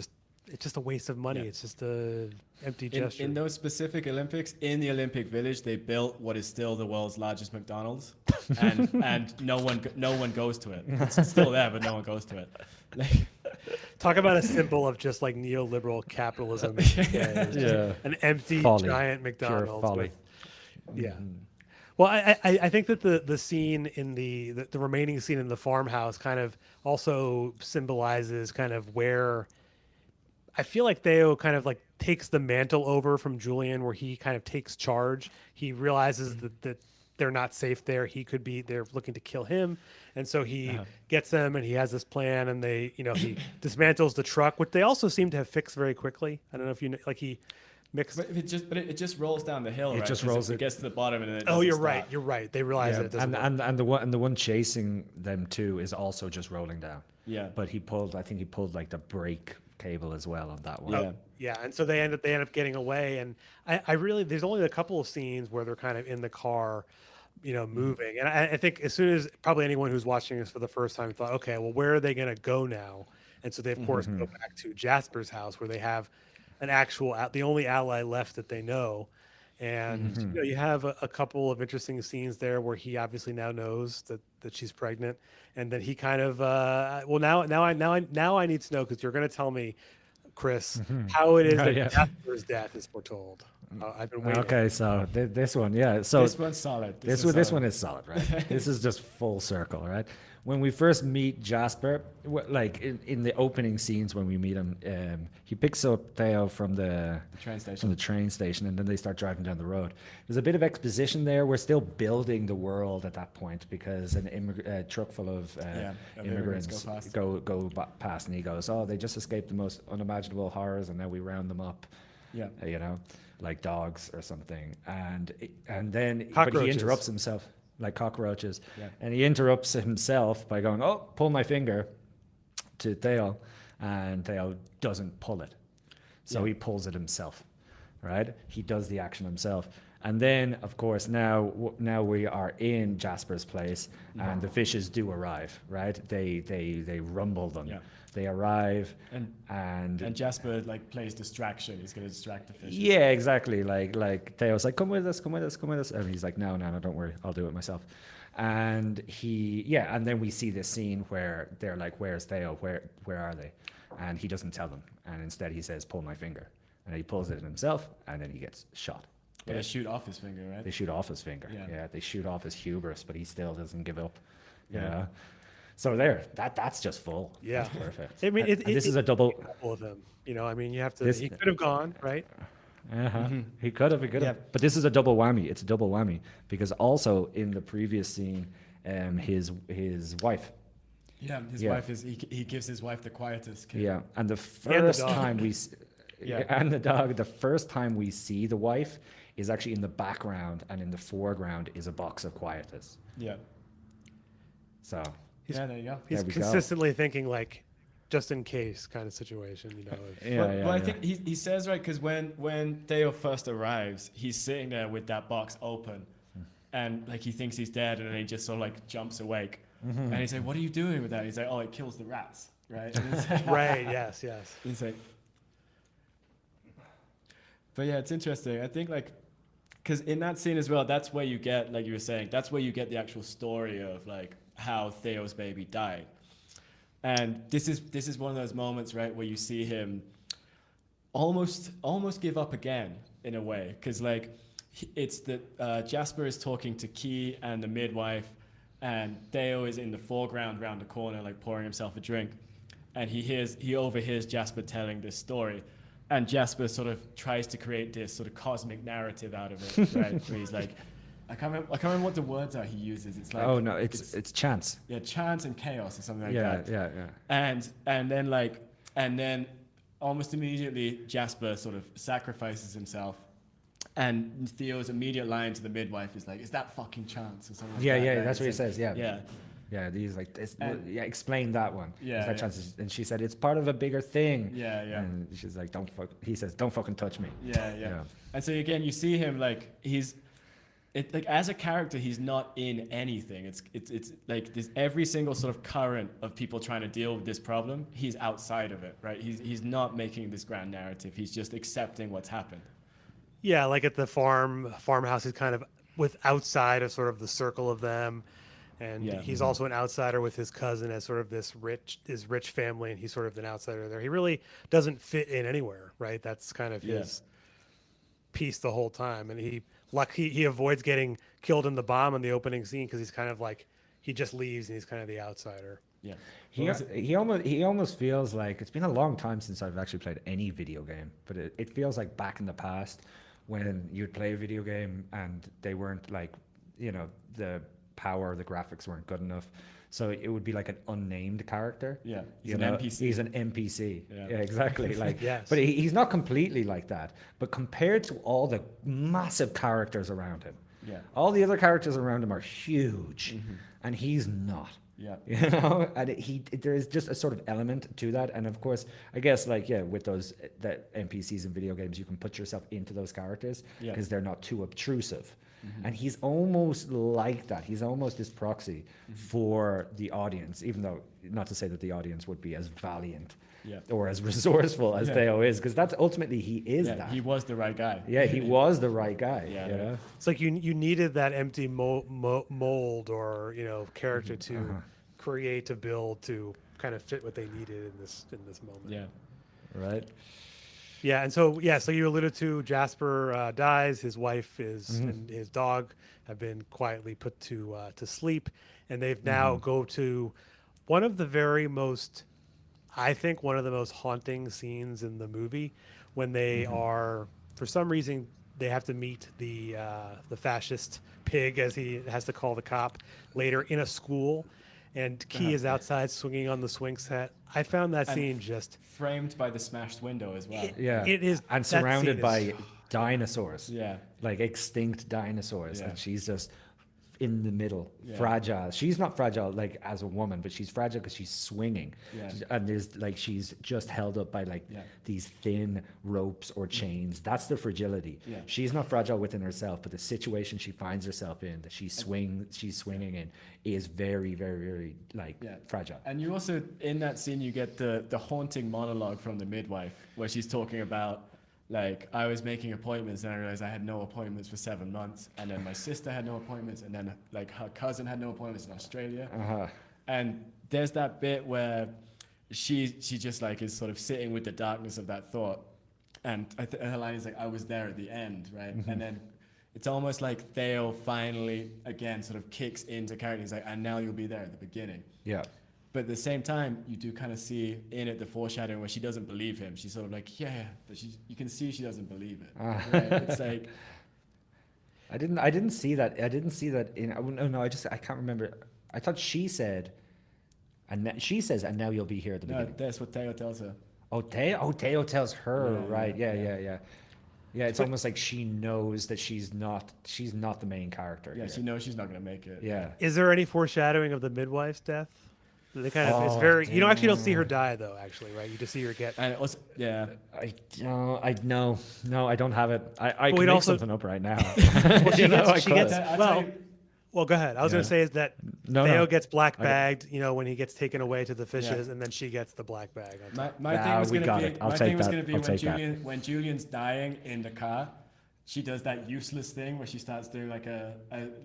S1: it's just a waste of money.
S3: Yeah.
S1: It's just a empty gesture.
S3: In those specific Olympics, in the Olympic Village, they built what is still the world's largest McDonald's, and no one goes to it. It's still there, but no one goes to it.
S1: Talk about a symbol of just like neoliberal capitalism. An empty
S2: Folly.
S1: giant
S2: Pure
S1: McDonald's.
S2: folly.
S1: Well, I think that the scene in the remaining scene in the farmhouse kind of also symbolizes kind of where I feel like Theo kind of like takes the mantle over from Julian, where he kind of takes charge. He realizes that they're not safe there. He could be, they're looking to kill him. And so he
S3: Uh-huh.
S1: gets them and he has this plan and they, he dismantles the truck, which they also seem to have fixed very quickly. I don't know if you know, like he mixed.
S3: But it just rolls down the hill,
S2: It
S3: right?
S2: just
S3: 'Cause
S2: rolls
S3: it
S2: it.
S3: gets to the bottom and then it
S1: Oh,
S3: doesn't
S1: you're
S3: stop.
S1: right. You're right. They realize that it doesn't work.
S2: and the one chasing them too is also just rolling down.
S3: Yeah.
S2: But I think he pulled like the brake cable as well on that one.
S3: Yeah.
S1: Yeah, and so they end up getting away, and I really there's only a couple of scenes where they're kind of in the car, moving, and I think as soon as probably anyone who's watching this for the first time thought, okay, well, where are they going to go now? And so they of course go back to Jasper's house where they have an actual the only ally left that they know, and you have a couple of interesting scenes there where he obviously now knows that she's pregnant, and then he kind of well now I need to know because you're going to tell me, Chris, how it is that
S2: Yeah.
S1: Jasper's death is foretold. I've been waiting.
S2: Okay, so this one, yeah. So
S3: This one's solid.
S2: This one is solid, right? This is just full circle, right? When we first meet Jasper, like in the opening scenes when we meet him, he picks up Theo from the
S3: train station.
S2: from the train station, and then they start driving down the road. There's a bit of exposition there. We're still building the world at that point because a truck full of
S3: of
S2: immigrants
S3: immigrants
S2: go past, and he goes, "Oh, they just escaped the most unimaginable horrors, and now we round them up."
S3: Yeah.
S2: Like dogs or something, and then but he
S1: Cockroaches.
S2: interrupts himself like cockroaches,
S3: Yeah.
S2: and he interrupts himself by going, "Oh, pull my finger," to Theo, and Theo doesn't pull it, so he pulls it himself, right? He does the action himself, and then of course now we are in Jasper's place, and the fishes do arrive, right? They rumble them.
S3: Yeah.
S2: They arrive,
S3: And
S2: and
S3: Jasper like plays distraction. He's gonna distract the fish.
S2: yeah, exactly. Like Theo's like, come with us, and he's like, no, don't worry, I'll do it myself. And and then we see this scene where they're like, where's Theo? Where are they? And he doesn't tell them, and instead he says, pull my finger, and he pulls it himself, and then he gets shot.
S3: But they shoot off his finger, right?
S2: They shoot off his finger.
S3: Yeah.
S2: Yeah, they shoot off his hubris, but he still doesn't give up.
S3: Yeah.
S2: Yeah. So that's just full.
S1: Yeah.
S2: That's perfect.
S1: I mean,
S2: And this is a double.
S1: couple of them. I mean, you have to.
S2: This-
S1: He could have gone, right?
S2: He could have.
S3: Yeah.
S2: But this is a double whammy. It's a double whammy because also in the previous scene, his wife.
S3: Yeah, his
S2: Yeah.
S3: wife is. He gives his wife the quietest kiss.
S2: Yeah, and the
S1: And the
S2: first
S1: dog.
S2: time
S3: Yeah.
S2: and the dog. The first time we see the wife is actually in the background, and in the foreground is a box of quietus.
S3: Yeah.
S2: So
S3: Yeah, there you go.
S1: He's
S2: There we go.
S1: consistently thinking like, just in case kind of situation. If-
S2: yeah,
S3: Well, I think he says right because when Theo first arrives, he's sitting there with that box open, and like he thinks he's dead, and then he just sort of like jumps awake, and he's like, "What are you doing with that?" He's like, "Oh, it kills the rats." Right. And it's like-
S1: Right. Yes. Yes.
S3: He's like, but yeah, it's interesting. I think like, because in that scene as well, that's where you get, like you were saying, that's where you get the actual story of like how Theo's baby died. And this is one of those moments, right, where you see him almost give up again in a way, because like it's that Jasper is talking to Key and the midwife, and Theo is in the foreground round the corner, like pouring himself a drink, and he overhears Jasper telling this story, and Jasper sort of tries to create this sort of cosmic narrative out of it, right? Where he's like, I can't remember what the words are he uses. It's like,
S2: oh no, it's chance.
S3: yeah, chance and chaos or something like
S2: Yeah,
S3: that.
S2: yeah.
S3: And then almost immediately Jasper sort of sacrifices himself, and Theo's immediate line to the midwife is like, "Is that fucking chance?" or something like
S2: Yeah,
S3: that.
S2: yeah,
S3: right?
S2: that's what he
S3: It's like-
S2: says. Yeah,
S3: Yeah.
S2: yeah. He's like,
S3: And-
S2: yeah, explain that one.
S3: Yeah,
S2: Is that
S3: yeah.
S2: chances? And she said, it's part of a bigger thing.
S3: Yeah, yeah.
S2: And she's like, he says, don't fucking touch me.
S3: Yeah, yeah.
S2: Yeah.
S3: And so again, you see him like like as a character, he's not in anything. It's like there's every single sort of current of people trying to deal with this problem. He's outside of it, right? He's not making this grand narrative. He's just accepting what's happened.
S1: Yeah, like at the farmhouse, he's kind of with outside of sort of the circle of them, and
S3: Yeah.
S1: he's also an outsider with his cousin as sort of this rich family, and he's sort of an outsider there. He really doesn't fit in anywhere, right? That's kind of his piece the whole time, and he avoids getting killed in the bomb in the opening scene because he's kind of like he just leaves and he's kind of the outsider.
S3: Yeah.
S2: He almost feels like it's been a long time since I've actually played any video game, but it feels like back in the past when you'd play a video game and they weren't like the power, the graphics weren't good enough. So it would be like an unnamed character.
S3: Yeah,
S2: He's
S3: an NPC.
S2: He's an NPC.
S3: Yeah.
S2: Yeah, exactly. Like,
S1: Yes.
S2: but he's not completely like that. But compared to all the massive characters around him,
S3: Yeah.
S2: all the other characters around him are huge, and he's not.
S3: Yeah.
S2: And there is just a sort of element to that. And of course, I guess with those that NPCs in video games, you can put yourself into those characters
S3: Yeah.
S2: because they're not too obtrusive. And he's almost like that. He's almost this proxy for the audience, even though not to say that the audience would be as valiant
S3: Yeah.
S2: or as resourceful as
S3: Yeah.
S2: Theo is, because that's ultimately he is
S3: Yeah,
S2: that.
S3: he was the right guy.
S2: Yeah, he was the right guy.
S3: Yeah.
S2: You know?
S1: It's like you needed that empty mold or character to create, to build, to kind of fit what they needed in this moment.
S3: Yeah.
S2: Right.
S1: Yeah, and so you alluded to Jasper dies. His wife and his dog have been quietly put to sleep, and they've now go to one of the most haunting scenes in the movie when they are, for some reason, they have to meet the fascist pig, as he has to call the cop later, in a school, and Key is outside swinging on the swing set. I found that scene just
S3: Framed by the smashed window as well.
S2: Yeah.
S1: It is,
S2: And
S1: that scene
S2: surrounded
S1: is-
S2: by dinosaurs.
S3: Yeah.
S2: Like extinct dinosaurs.
S3: Yeah.
S2: And she's just in the middle,
S3: Yeah.
S2: fragile. She's not fragile like as a woman, but she's fragile because she's swinging.
S3: Yeah.
S2: And there's like she's just held up by
S3: Yeah.
S2: these thin ropes or chains. That's the fragility.
S3: Yeah.
S2: She's not fragile within herself, but the situation she finds herself in, that she's swinging in, is very, very, very
S3: Yeah.
S2: fragile.
S3: And you also, in that scene, you get the haunting monologue from the midwife where she's talking about, like, I was making appointments and I realized I had no appointments for 7 months. And then my sister had no appointments. And then, like, her cousin had no appointments in Australia.
S2: Uh-huh.
S3: And there's that bit where she just, like, is sort of sitting with the darkness of that thought. And her line is like, I was there at the end, right? And then it's almost like Theo finally, again, sort of kicks into character. He's like, and now you'll be there at the beginning.
S2: Yeah.
S3: But at the same time, you do kind of see in it the foreshadowing where she doesn't believe him. She's sort of like, yeah, but you can see she doesn't believe it. Right? It's like,
S2: I didn't see that. I didn't see that in. No, I can't remember. I thought she said, she says, and now you'll be here at the
S3: no,
S2: beginning.
S3: that's what Theo tells her.
S2: Theo tells her,
S3: Yeah,
S2: right? Yeah,
S3: yeah.
S2: yeah, yeah. Yeah, it's almost like she knows that she's not the main character.
S3: Yeah,
S2: here.
S3: she knows she's not going to make it.
S2: Yeah.
S1: Is there any foreshadowing of the midwife's death? They kind of, it's
S2: Oh,
S1: very. You don't actually don't see her
S2: damn.
S1: die though. Actually, right? You just see her get.
S3: And also, yeah.
S2: No, I don't have it. I
S1: we'd
S2: can make
S1: also-
S2: something up right now.
S1: Well, she
S2: You know, I
S1: gets. She
S2: could.
S1: gets.
S3: I'll tell
S1: Well,
S3: you-
S1: well, go ahead. I was going
S2: Yeah.
S1: to say is that
S2: No,
S1: Theo
S2: no.
S1: gets black bagged. When he gets taken away to the fishes,
S3: Yeah.
S1: and then she gets the black bag. On top.
S3: My thing
S2: Nah,
S3: was
S2: we
S3: going
S2: got
S3: to
S2: it.
S3: be,
S2: I'll
S3: my
S2: take
S3: thing was
S2: that.
S3: going to be
S2: I'll take that.
S3: when Julian's dying in the car, she does that useless thing where she starts doing like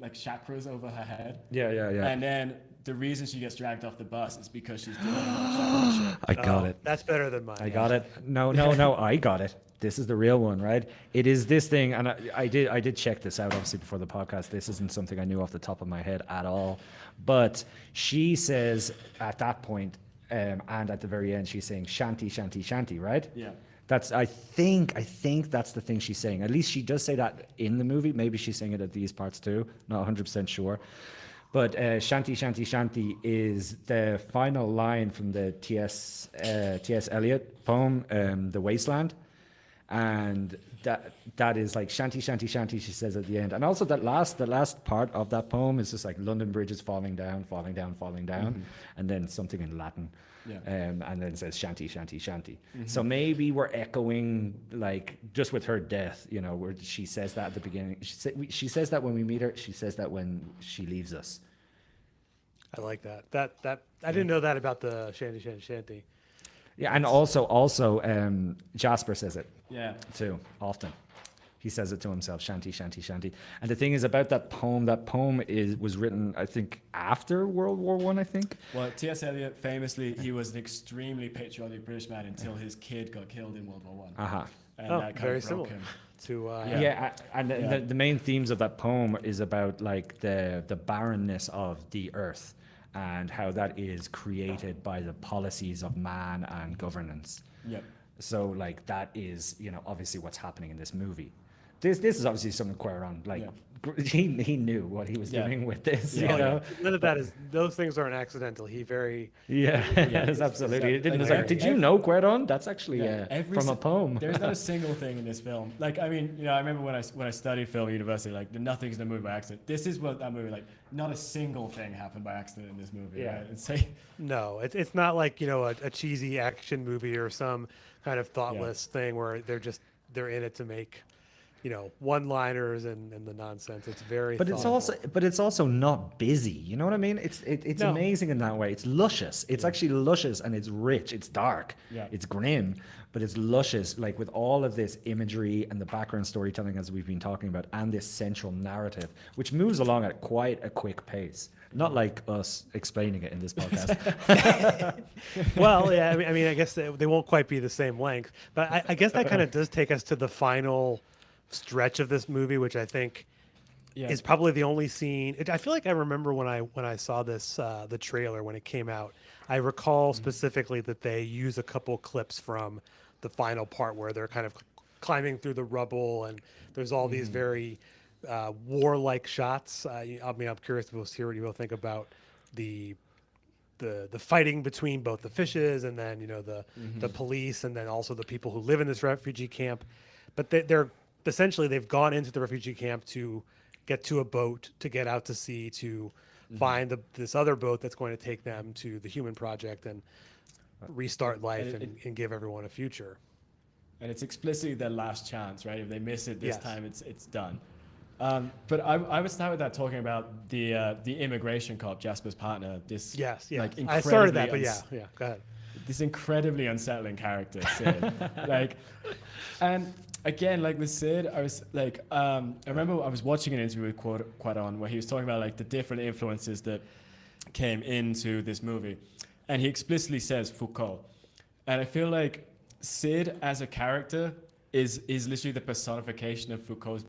S3: like chakras over her head.
S2: Yeah, yeah, yeah.
S3: And then the reason she gets dragged off the bus is because she's doing chakra shit.
S2: I got it.
S1: That's better than mine.
S2: I got it. No, I got it. This is the real one, right? It is this thing, and I did check this out obviously before the podcast. This isn't something I knew off the top of my head at all. But she says at that point, and at the very end, she's saying shanty, shanty, shanty, right?
S3: Yeah.
S2: That's I think that's the thing she's saying. At least she does say that in the movie. Maybe she's saying it at these parts too. Not 100% sure. But shanty, shanty, shanty is the final line from the T.S. Eliot poem, The Wasteland. And that is like shanty, shanty, shanty, she says at the end. And also the last part of that poem is just like London Bridge is falling down, falling down, falling down. And then something in Latin.
S3: Yeah.
S2: And then it says shanty, shanty, shanty. So maybe we're echoing, like, just with her death, where she says that at the beginning. She says that when we meet her. She says that when she leaves us.
S1: I like that. That I didn't know that about the shanty, shanty, shanty.
S2: Yeah, and also Jasper says it
S3: Yeah.
S2: too often. He says it to himself, shanty, shanty, shanty. And the thing is about that poem was written, I think, after World War I think.
S3: Well, T.S. Eliot famously, he was an extremely patriotic British man until his kid got killed in World War One.
S2: Uh-huh.
S3: And
S1: Oh,
S3: that kind
S1: very
S3: of broke
S1: similar
S3: him.
S1: to.
S2: Yeah, and
S3: Yeah.
S2: The main themes of that poem is about like the barrenness of the earth and how that is created by the policies of man and governance.
S3: Yep.
S2: So like that is, obviously what's happening in this movie. this is obviously something Quaron he knew what he was
S3: Yeah.
S2: doing with this.
S3: Yeah.
S2: You know.
S1: None of that is; those things aren't accidental. He very
S2: Yeah, yes, absolutely. It didn't. It's like, did you know Quaron? That's actually from a poem.
S3: There's not a single thing in this film. Like, I mean, I remember when I studied film at university, like, nothing's in the movie by accident. This is what that movie, like, not a single thing happened by accident in this movie.
S2: Yeah.
S3: Right? It's like,
S1: no. It's not like a cheesy action movie or some kind of thoughtless thing where they're in it to make one-liners and the nonsense. It's very
S2: But
S1: thoughtful.
S2: it's also not busy. You know what I mean? It's
S1: No.
S2: amazing in that way. It's luscious. It's actually luscious and it's rich. It's dark.
S3: Yeah.
S2: It's grim, but it's luscious. Like with all of this imagery and the background storytelling as we've been talking about, and this central narrative, which moves along at quite a quick pace. Not like us explaining it in this podcast.
S1: Well, yeah. I mean, I guess they won't quite be the same length, but I guess that kind of does take us to the final stretch of this movie, which I think is probably the only scene. I feel like I remember when I saw this the trailer when it came out. I recall specifically that they use a couple clips from the final part where they're kind of climbing through the rubble, and there's all these very warlike shots. I mean, I'm curious to hear what you will think about the fighting between both the fishes and then the police and then also the people who live in this refugee camp. But they're essentially they've gone into the refugee camp to get to a boat to get out to sea to find this other boat that's going to take them to the Human Project and restart life and give everyone a future.
S3: and it's explicitly their last chance, right? If they miss it this
S1: Yes.
S3: time, it's done. But I would start with that talking about the immigration cop, Jasper's partner. This
S1: Yes, yeah.
S3: like
S1: I started that,
S3: incredibly
S1: but yeah, go ahead.
S3: this incredibly unsettling character, Sid. Like, and again, like with Sid, I was like, I remember I was watching an interview with Quaron where he was talking about like the different influences that came into this movie, and he explicitly says Foucault, and I feel like Sid as a character is literally the personification of Foucault's.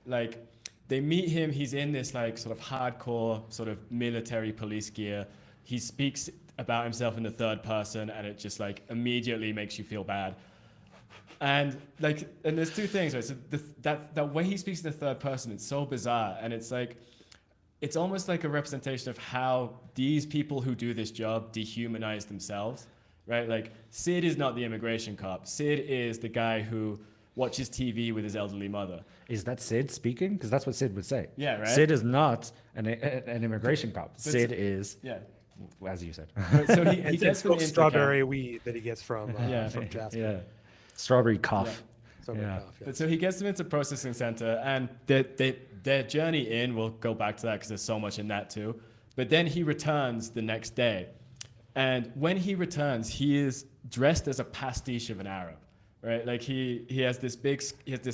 S3: Like, they meet him, he's in this like sort of hardcore sort of military police gear. He speaks about himself in the third person, and it just like immediately makes you feel bad. And like, and there's two things, right? So that way he speaks in the third person, it's so bizarre, and it's like, it's almost like a representation of how these people who do this job dehumanize themselves, right? Like, Sid is not the immigration cop. Sid is the guy who watches TV with his elderly mother.
S2: Is that Sid speaking? Because that's what Sid would say.
S3: Yeah, right?
S2: Sid is not an immigration cop. Sid is,
S3: Yeah.
S2: as you said.
S3: So he
S1: It's
S3: gets from the
S1: strawberry weed that he gets from from Jasper.
S2: Yeah. Strawberry cough.
S1: Strawberry
S2: Yeah.
S1: cough, yeah.
S3: But so he gets them into processing center, and their journey in, we'll go back to that because there's so much in that too. But then he returns the next day, and when he returns, he is dressed as a pastiche of an Arab, right? Like he has this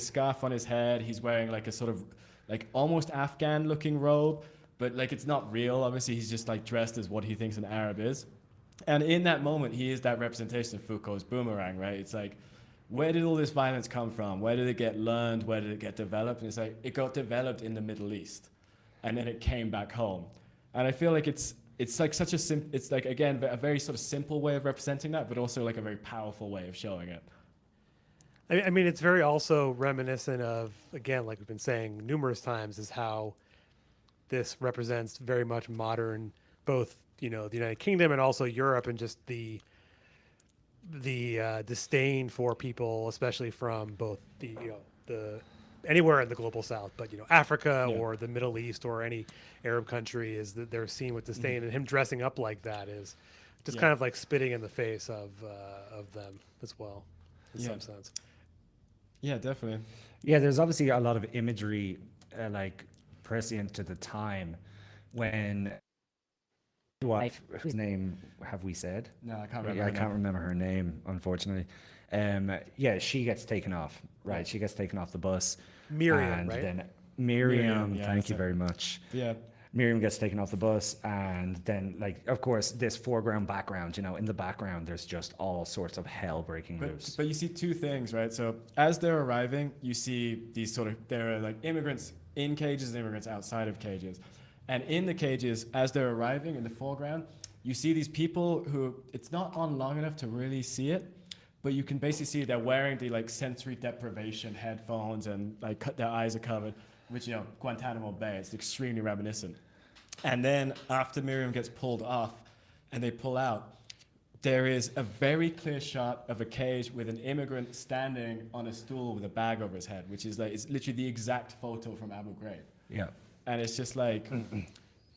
S3: scarf on his head. He's wearing like a sort of like almost Afghan looking robe, but like it's not real. Obviously, he's just like dressed as what he thinks an Arab is. And in that moment, he is that representation of Foucault's boomerang, right? It's like, where did all this violence come from? Where did it get learned? Where did it get developed? And it's like, it got developed in the Middle East, and then it came back home. And I feel like it's like such it's like, again, a very sort of simple way of representing that, but also like a very powerful way of showing it.
S1: I mean, it's very also reminiscent of, again, like we've been saying numerous times, is how this represents very much modern, both, the United Kingdom and also Europe, and just the disdain for people, especially from both the anywhere in the global south, but Africa or the Middle East or any Arab country, is that they're seen with disdain, and him dressing up like that is just kind of like spitting in the face of them as well, in some sense.
S3: Yeah, definitely.
S2: Yeah, there's obviously a lot of imagery like prescient to the time when whose name have we said?
S3: No, I can't remember.
S2: Yeah, I can't remember her name, unfortunately. Yeah, she gets taken off. Right, she gets taken off the bus.
S1: Miriam,
S2: and
S1: right?
S2: Then Miriam,
S3: yeah,
S2: thank you
S3: so-
S2: very much.
S3: Yeah.
S2: Miriam gets taken off the bus, and then, like, of course, this foreground, background. In the background, there's just all sorts of hell breaking loose.
S3: But you see two things, right? So as they're arriving, you see these there are like immigrants in cages and immigrants outside of cages. And in the cages, as they're arriving in the foreground, you see these people who, it's not on long enough to really see it, but you can basically see they're wearing the like sensory deprivation headphones and like their eyes are covered, which, you know, Guantanamo Bay. It's extremely reminiscent. And then after Miriam gets pulled off and they pull out, there is a very clear shot of a cage with an immigrant standing on a stool with a bag over his head, which is like, it's literally the exact photo from Abu Ghraib.
S2: Yeah.
S3: And it's just like,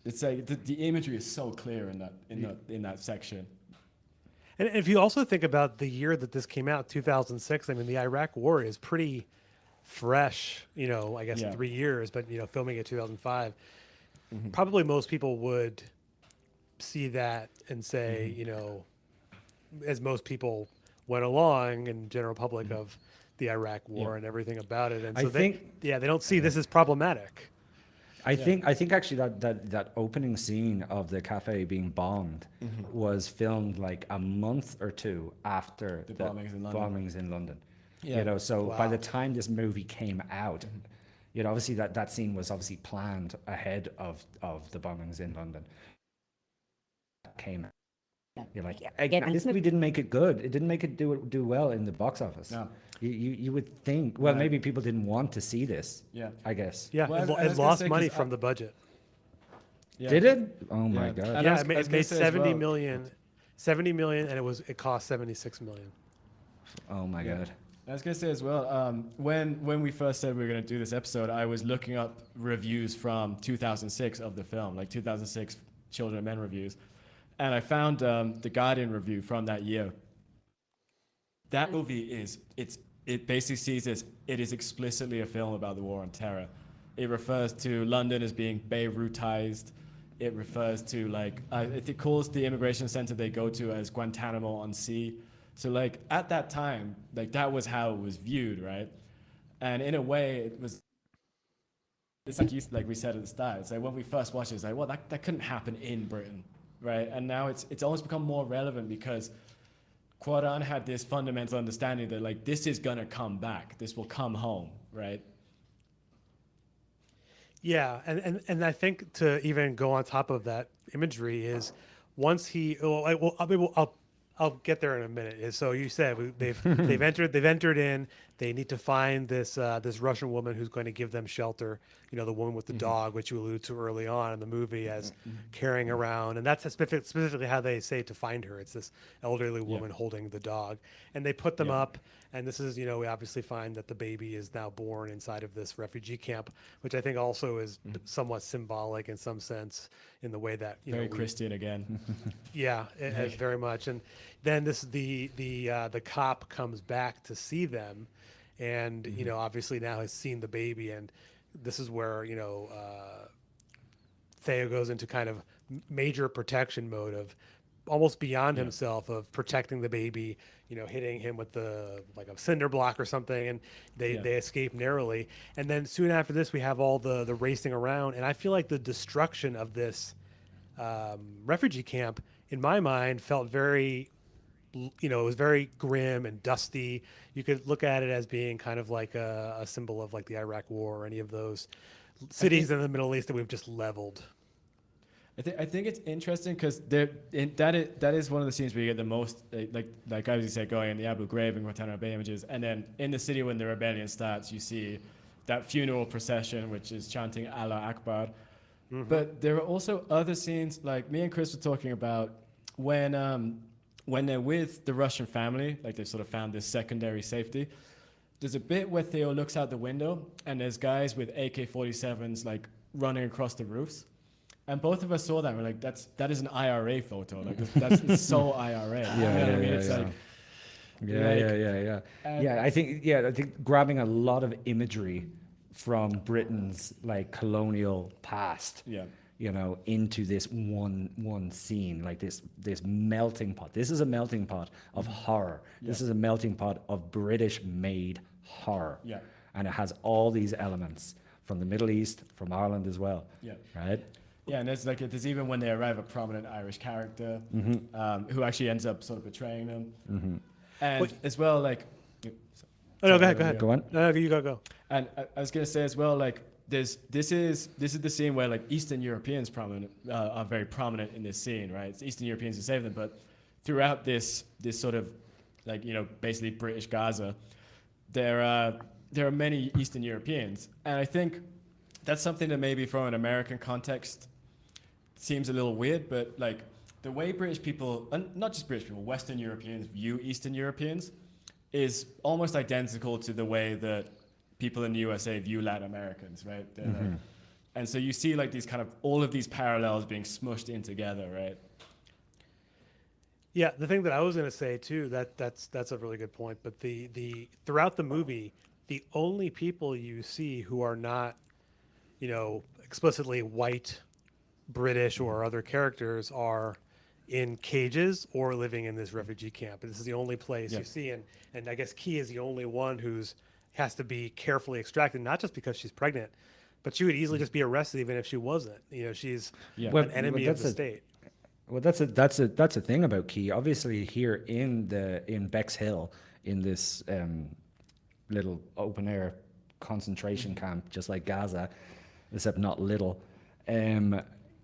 S3: it's like the imagery is so clear in that section.
S1: And if you also think about the year that this came out, 2006, I mean, the Iraq War is pretty fresh, you know, I guess
S3: Yeah.
S1: 3 years, but, you know, filming it 2005, probably most people would see that and say, you know, as most people went along in general public of the Iraq War
S3: Yeah.
S1: and everything about it. And
S2: I
S1: so
S2: think-
S1: they don't see this as problematic.
S2: I think actually that opening scene of the cafe being bombed was filmed like a month or two after
S3: The bombings in London. Yeah.
S2: You know, so by
S1: Wow.
S2: the time this movie came out, you know, obviously that scene was obviously planned ahead of the bombings in London. Came, you're like, again, this movie didn't make it good. It didn't make it do well in the box office.
S3: No.
S2: You would think, well, maybe people didn't want to see this.
S3: Yeah.
S2: I guess.
S1: Yeah,
S3: Well,
S1: it
S3: I was gonna
S1: lost
S3: say,
S1: money
S3: 'cause
S1: from the budget.
S3: Yeah.
S2: Did it? Oh my
S3: Yeah.
S2: god.
S3: And I
S1: Yeah,
S3: was-
S1: it
S3: I
S1: made,
S3: was
S1: it
S3: gonna
S1: made
S3: say as
S1: 70
S3: well-
S1: million, 70 million, and it cost 76 million.
S2: Oh my god.
S3: I was gonna say as well, when we first said we were gonna do this episode, I was looking up reviews from 2006 of the film, like 2006 Children and Men reviews, and I found the Guardian review from that year. That movie it basically sees it is explicitly a film about the war on terror. It refers to London as being Beirutized. It refers to like it calls the immigration center they go to as Guantanamo on Sea. So like at that time, like that was how it was viewed, right? And in a way, it's like we said at the start. It's like when we first watched it, it's like, well, that couldn't happen in Britain, right? And now it's almost become more relevant because Quran had this fundamental understanding that like this is gonna come back, this will come home, right?
S1: Yeah, and I think to even go on top of that imagery is once he I'll get there in a minute. So you said they've entered in. They need to find this Russian woman who's going to give them shelter. You know, the woman with the dog, which you alluded to early on in the movie as carrying around, and that's specifically how they say to find her. It's this elderly woman holding the dog, and they put them up. And this is, you know, we obviously find that the baby is now born inside of this refugee camp, which I think also is somewhat symbolic in some sense in the way that, you
S3: Very
S1: know,
S3: Christian again.
S1: yeah, very much. And then the cop comes back to see them, and you know, obviously now has seen the baby, and this is where, you know, Theo goes into kind of major protection mode of almost beyond himself of protecting the baby, you know, hitting him with like a cinder block or something, and they escape narrowly. And then soon after this, we have all the racing around, and I feel like the destruction of this refugee camp, in my mind, felt very, you know, it was very grim and dusty. You could look at it as being kind of like a symbol of like the Iraq War or any of those cities in the Middle East that we've just leveled.
S3: I think it's interesting because that is one of the scenes where you get the most like as you said, going in the Abu Ghraib and Guantanamo Bay images, and then in the city when the rebellion starts, you see that funeral procession which is chanting Allah Akbar. But there are also other scenes like me and Chris were talking about when they're with the Russian family, like they've sort of found this secondary safety. There's a bit where Theo looks out the window and there's guys with AK-47s like running across the roofs. And both of us saw that. We're like, that is an IRA photo. Like it's so IRA. You know what I mean? It's like,
S2: Yeah, I think grabbing a lot of imagery from Britain's like colonial past, you know, into this one scene, like this melting pot. This is a melting pot of horror. This is a melting pot of British-made horror.
S3: Yeah.
S2: And it has all these elements from the Middle East, from Ireland as well.
S3: Yeah.
S2: Right?
S3: Yeah, and there's even when they arrive a prominent Irish character who actually ends up sort of betraying them, and as well like.
S1: Oh no, go ahead.
S2: Go on.
S1: No, you go.
S3: And I was gonna say as well, like this is the scene where like Eastern Europeans are very prominent in this scene, right? It's Eastern Europeans who save them, but throughout this sort of like basically British Gaza, there are many Eastern Europeans, and I think that's something that maybe from an American context seems a little weird, but like the way British people, and not just British people, Western Europeans view Eastern Europeans is almost identical to the way that people in the USA view Latin Americans, right? And so you see like these kind of all of these parallels being smushed in together, right?
S1: Yeah, the thing that I was going to say too, that's a really good point. But the throughout the movie, the only people you see who are not, explicitly white, British, or other characters are in cages or living in this refugee camp. And this is the only place
S3: Yeah.
S1: you see. And I guess Key is the only one who's has to be carefully extracted, not just because she's pregnant, but she would easily just be arrested even if she wasn't. She's
S3: Yeah.
S2: Well,
S1: an enemy
S2: well,
S1: of the state.
S2: Well, that's a thing about Key. Obviously, here in Bexhill, in this little open air concentration camp, just like Gaza, except not little,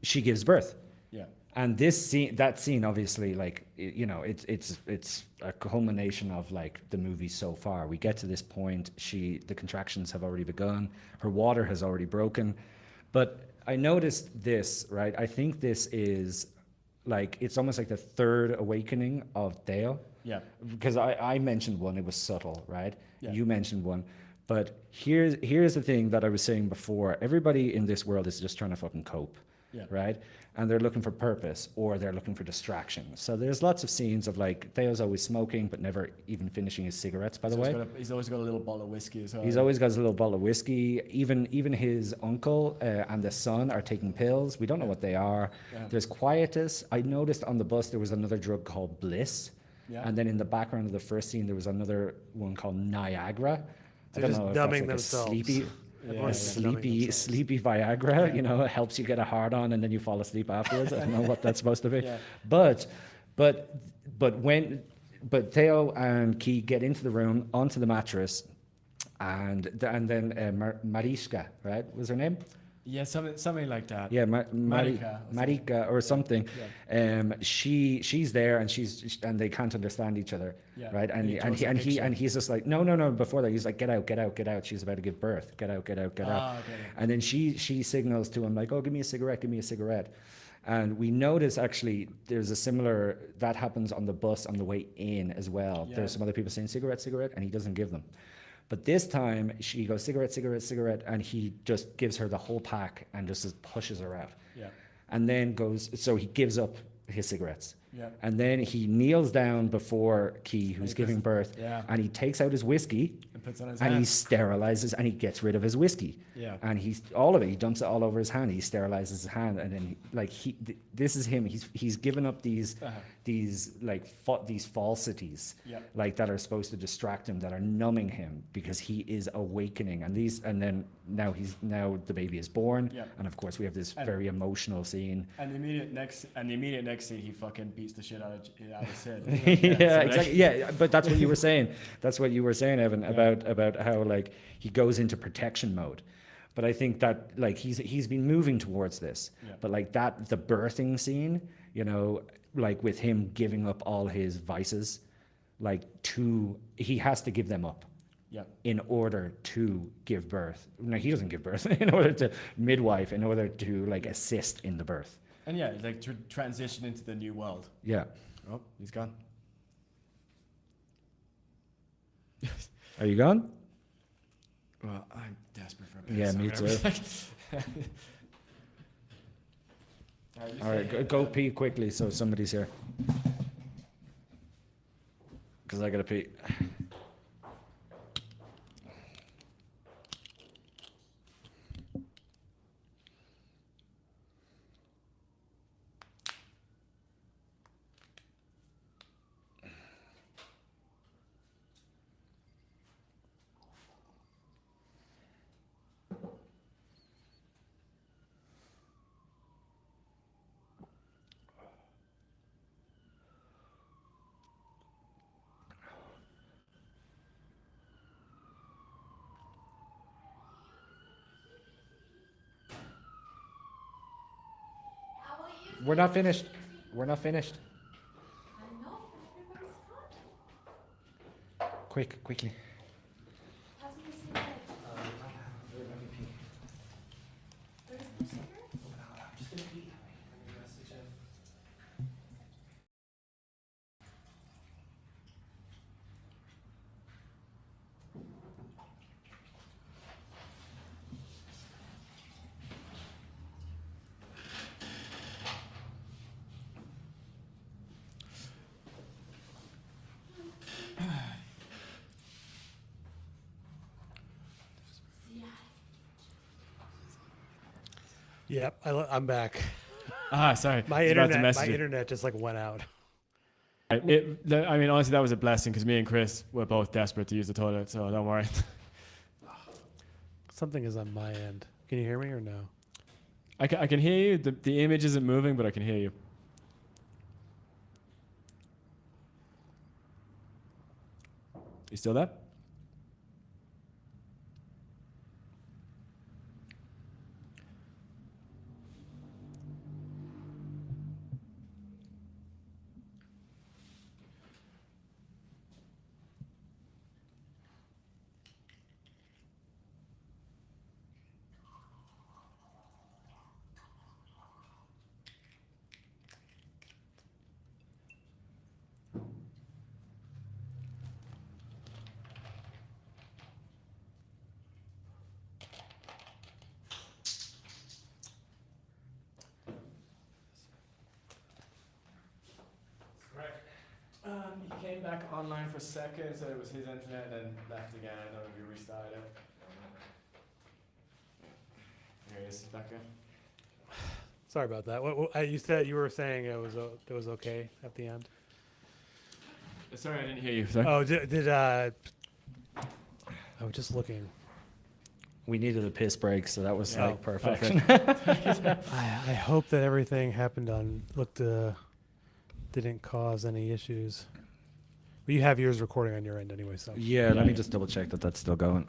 S2: she gives birth.
S3: Yeah.
S2: And that scene, obviously, like it's a culmination of like the movie so far. We get to this point. The contractions have already begun. Her water has already broken. But I noticed this, right? I think this is like it's almost like the third awakening of Theo.
S3: Yeah.
S2: Because I mentioned one, it was subtle, right?
S3: Yeah.
S2: You mentioned one. But here's the thing that I was saying before. Everybody in this world is just trying to fucking cope.
S3: Yeah.
S2: Right? And they're looking for purpose or they're looking for distraction. So there's lots of scenes of like Theo's always smoking but never even finishing his cigarettes, by the way.
S3: He's always got a little bottle of whiskey as well.
S2: He's always got his little bottle of whiskey. Even his uncle and the son are taking pills. We don't know what they are.
S3: Yeah.
S2: There's quietus. I noticed on the bus there was another drug called Bliss.
S3: Yeah.
S2: And then in the background of the first scene there was another one called Niagara.
S1: They're just
S2: if
S1: numbing
S2: that's like
S1: themselves.
S2: a sleepy,
S1: Everyone's numbing themselves.
S2: sleepy Viagra, it helps you get a hard on and then you fall asleep afterwards. I don't know what that's supposed to be.
S3: Yeah.
S2: But Theo and Key get into the room, onto the mattress, and then Mariska, right, was her name?
S3: Yeah, something like that.
S2: Yeah,
S3: Marika
S2: Marika or something. She's there and they can't understand each other,
S3: Yeah.
S2: right?
S3: And he draws a
S2: And
S3: picture.
S2: he's just like no. Before that, he's like get out. She's about to give birth. Get out.
S3: Okay.
S2: And then she signals to him like, oh, give me a cigarette. And we notice actually there's a similar that happens on the bus on the way in as well.
S3: Yeah.
S2: There's some other people saying cigarette, and he doesn't give them. But this time she goes cigarette, and he just gives her the whole pack and just pushes her out.
S3: Yeah.
S2: And then so he gives up his cigarettes.
S3: Yeah.
S2: And then he kneels down before Key, who's
S3: he
S2: giving
S3: puts-
S2: birth,
S3: yeah.
S2: and he takes out his whiskey
S3: And puts it on his
S2: and he
S3: hand.
S2: sterilizes and he gets rid of his whiskey.
S3: Yeah.
S2: And all of it, he dumps it all over his hand. He sterilizes his hand, and then this is him. He's given up these these falsities,
S3: Yeah.
S2: like that are supposed to distract him, that are numbing him because he is awakening. And then now the baby is born,
S3: Yeah.
S2: and of course we have this
S3: And-
S2: very emotional scene.
S3: And the immediate next scene, he fucking beats the shit out of Sid.
S2: Yeah, exactly. Yeah, but that's what you were saying. That's what you were saying, Evan, about how like he goes into protection mode. But I think that like he's been moving towards this.
S3: Yeah.
S2: But like the birthing scene, like with him giving up all his vices, he has to give them up
S3: Yeah.
S2: in order to give birth. No, he doesn't give birth. In order to midwife, in order to like assist in the birth.
S3: And yeah, like to transition into the new world.
S2: Yeah.
S3: Oh, he's gone.
S2: Are you gone?
S3: Well, I'm desperate for a piss.
S2: Yeah,
S3: I'm
S2: me
S3: gonna
S2: too.
S3: be like-
S2: All right, go pee quickly so somebody's here. Because I gotta pee. We're not finished. We're not finished.
S5: I know, everybody's talking.
S2: quickly.
S1: Yep, I'm back.
S3: Sorry.
S1: My
S3: I was about to
S1: internet,
S3: message you.
S1: just like went out.
S3: I mean, honestly, that was a blessing because me and Chris were both desperate to use the toilet, so don't worry.
S1: Something is on my end. Can you hear me or no?
S3: I can hear you. The image isn't moving, but I can hear you. You still there? He came back online for a second, said it was his internet, and then left again. I don't know if he restarted it. Here he is, back in.
S1: Sorry about that. You said you were saying it was okay at the end.
S3: Sorry, I didn't hear you. Sorry.
S1: Oh, I was just looking.
S2: We needed a piss break, so that was
S1: Yeah.
S2: like perfect.
S1: I hope that everything didn't cause any issues. But you have yours recording on your end anyway, so
S2: Yeah, let me just double check that that's still going.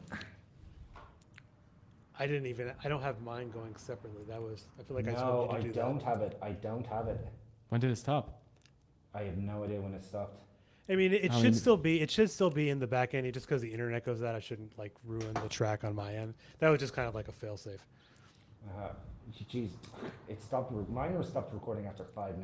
S1: I don't have mine going separately. I feel like I told you to do that.
S2: have it. I don't have it.
S3: When did it stop?
S2: I have no idea when it stopped.
S1: I mean, it
S3: I
S1: should
S3: mean-
S1: still be in the back end. Just because the internet goes out, I shouldn't like ruin the track on my end. That was just kind of like a fail-safe.
S2: Jeez, it stopped. Mine was stopped recording after 5 minutes.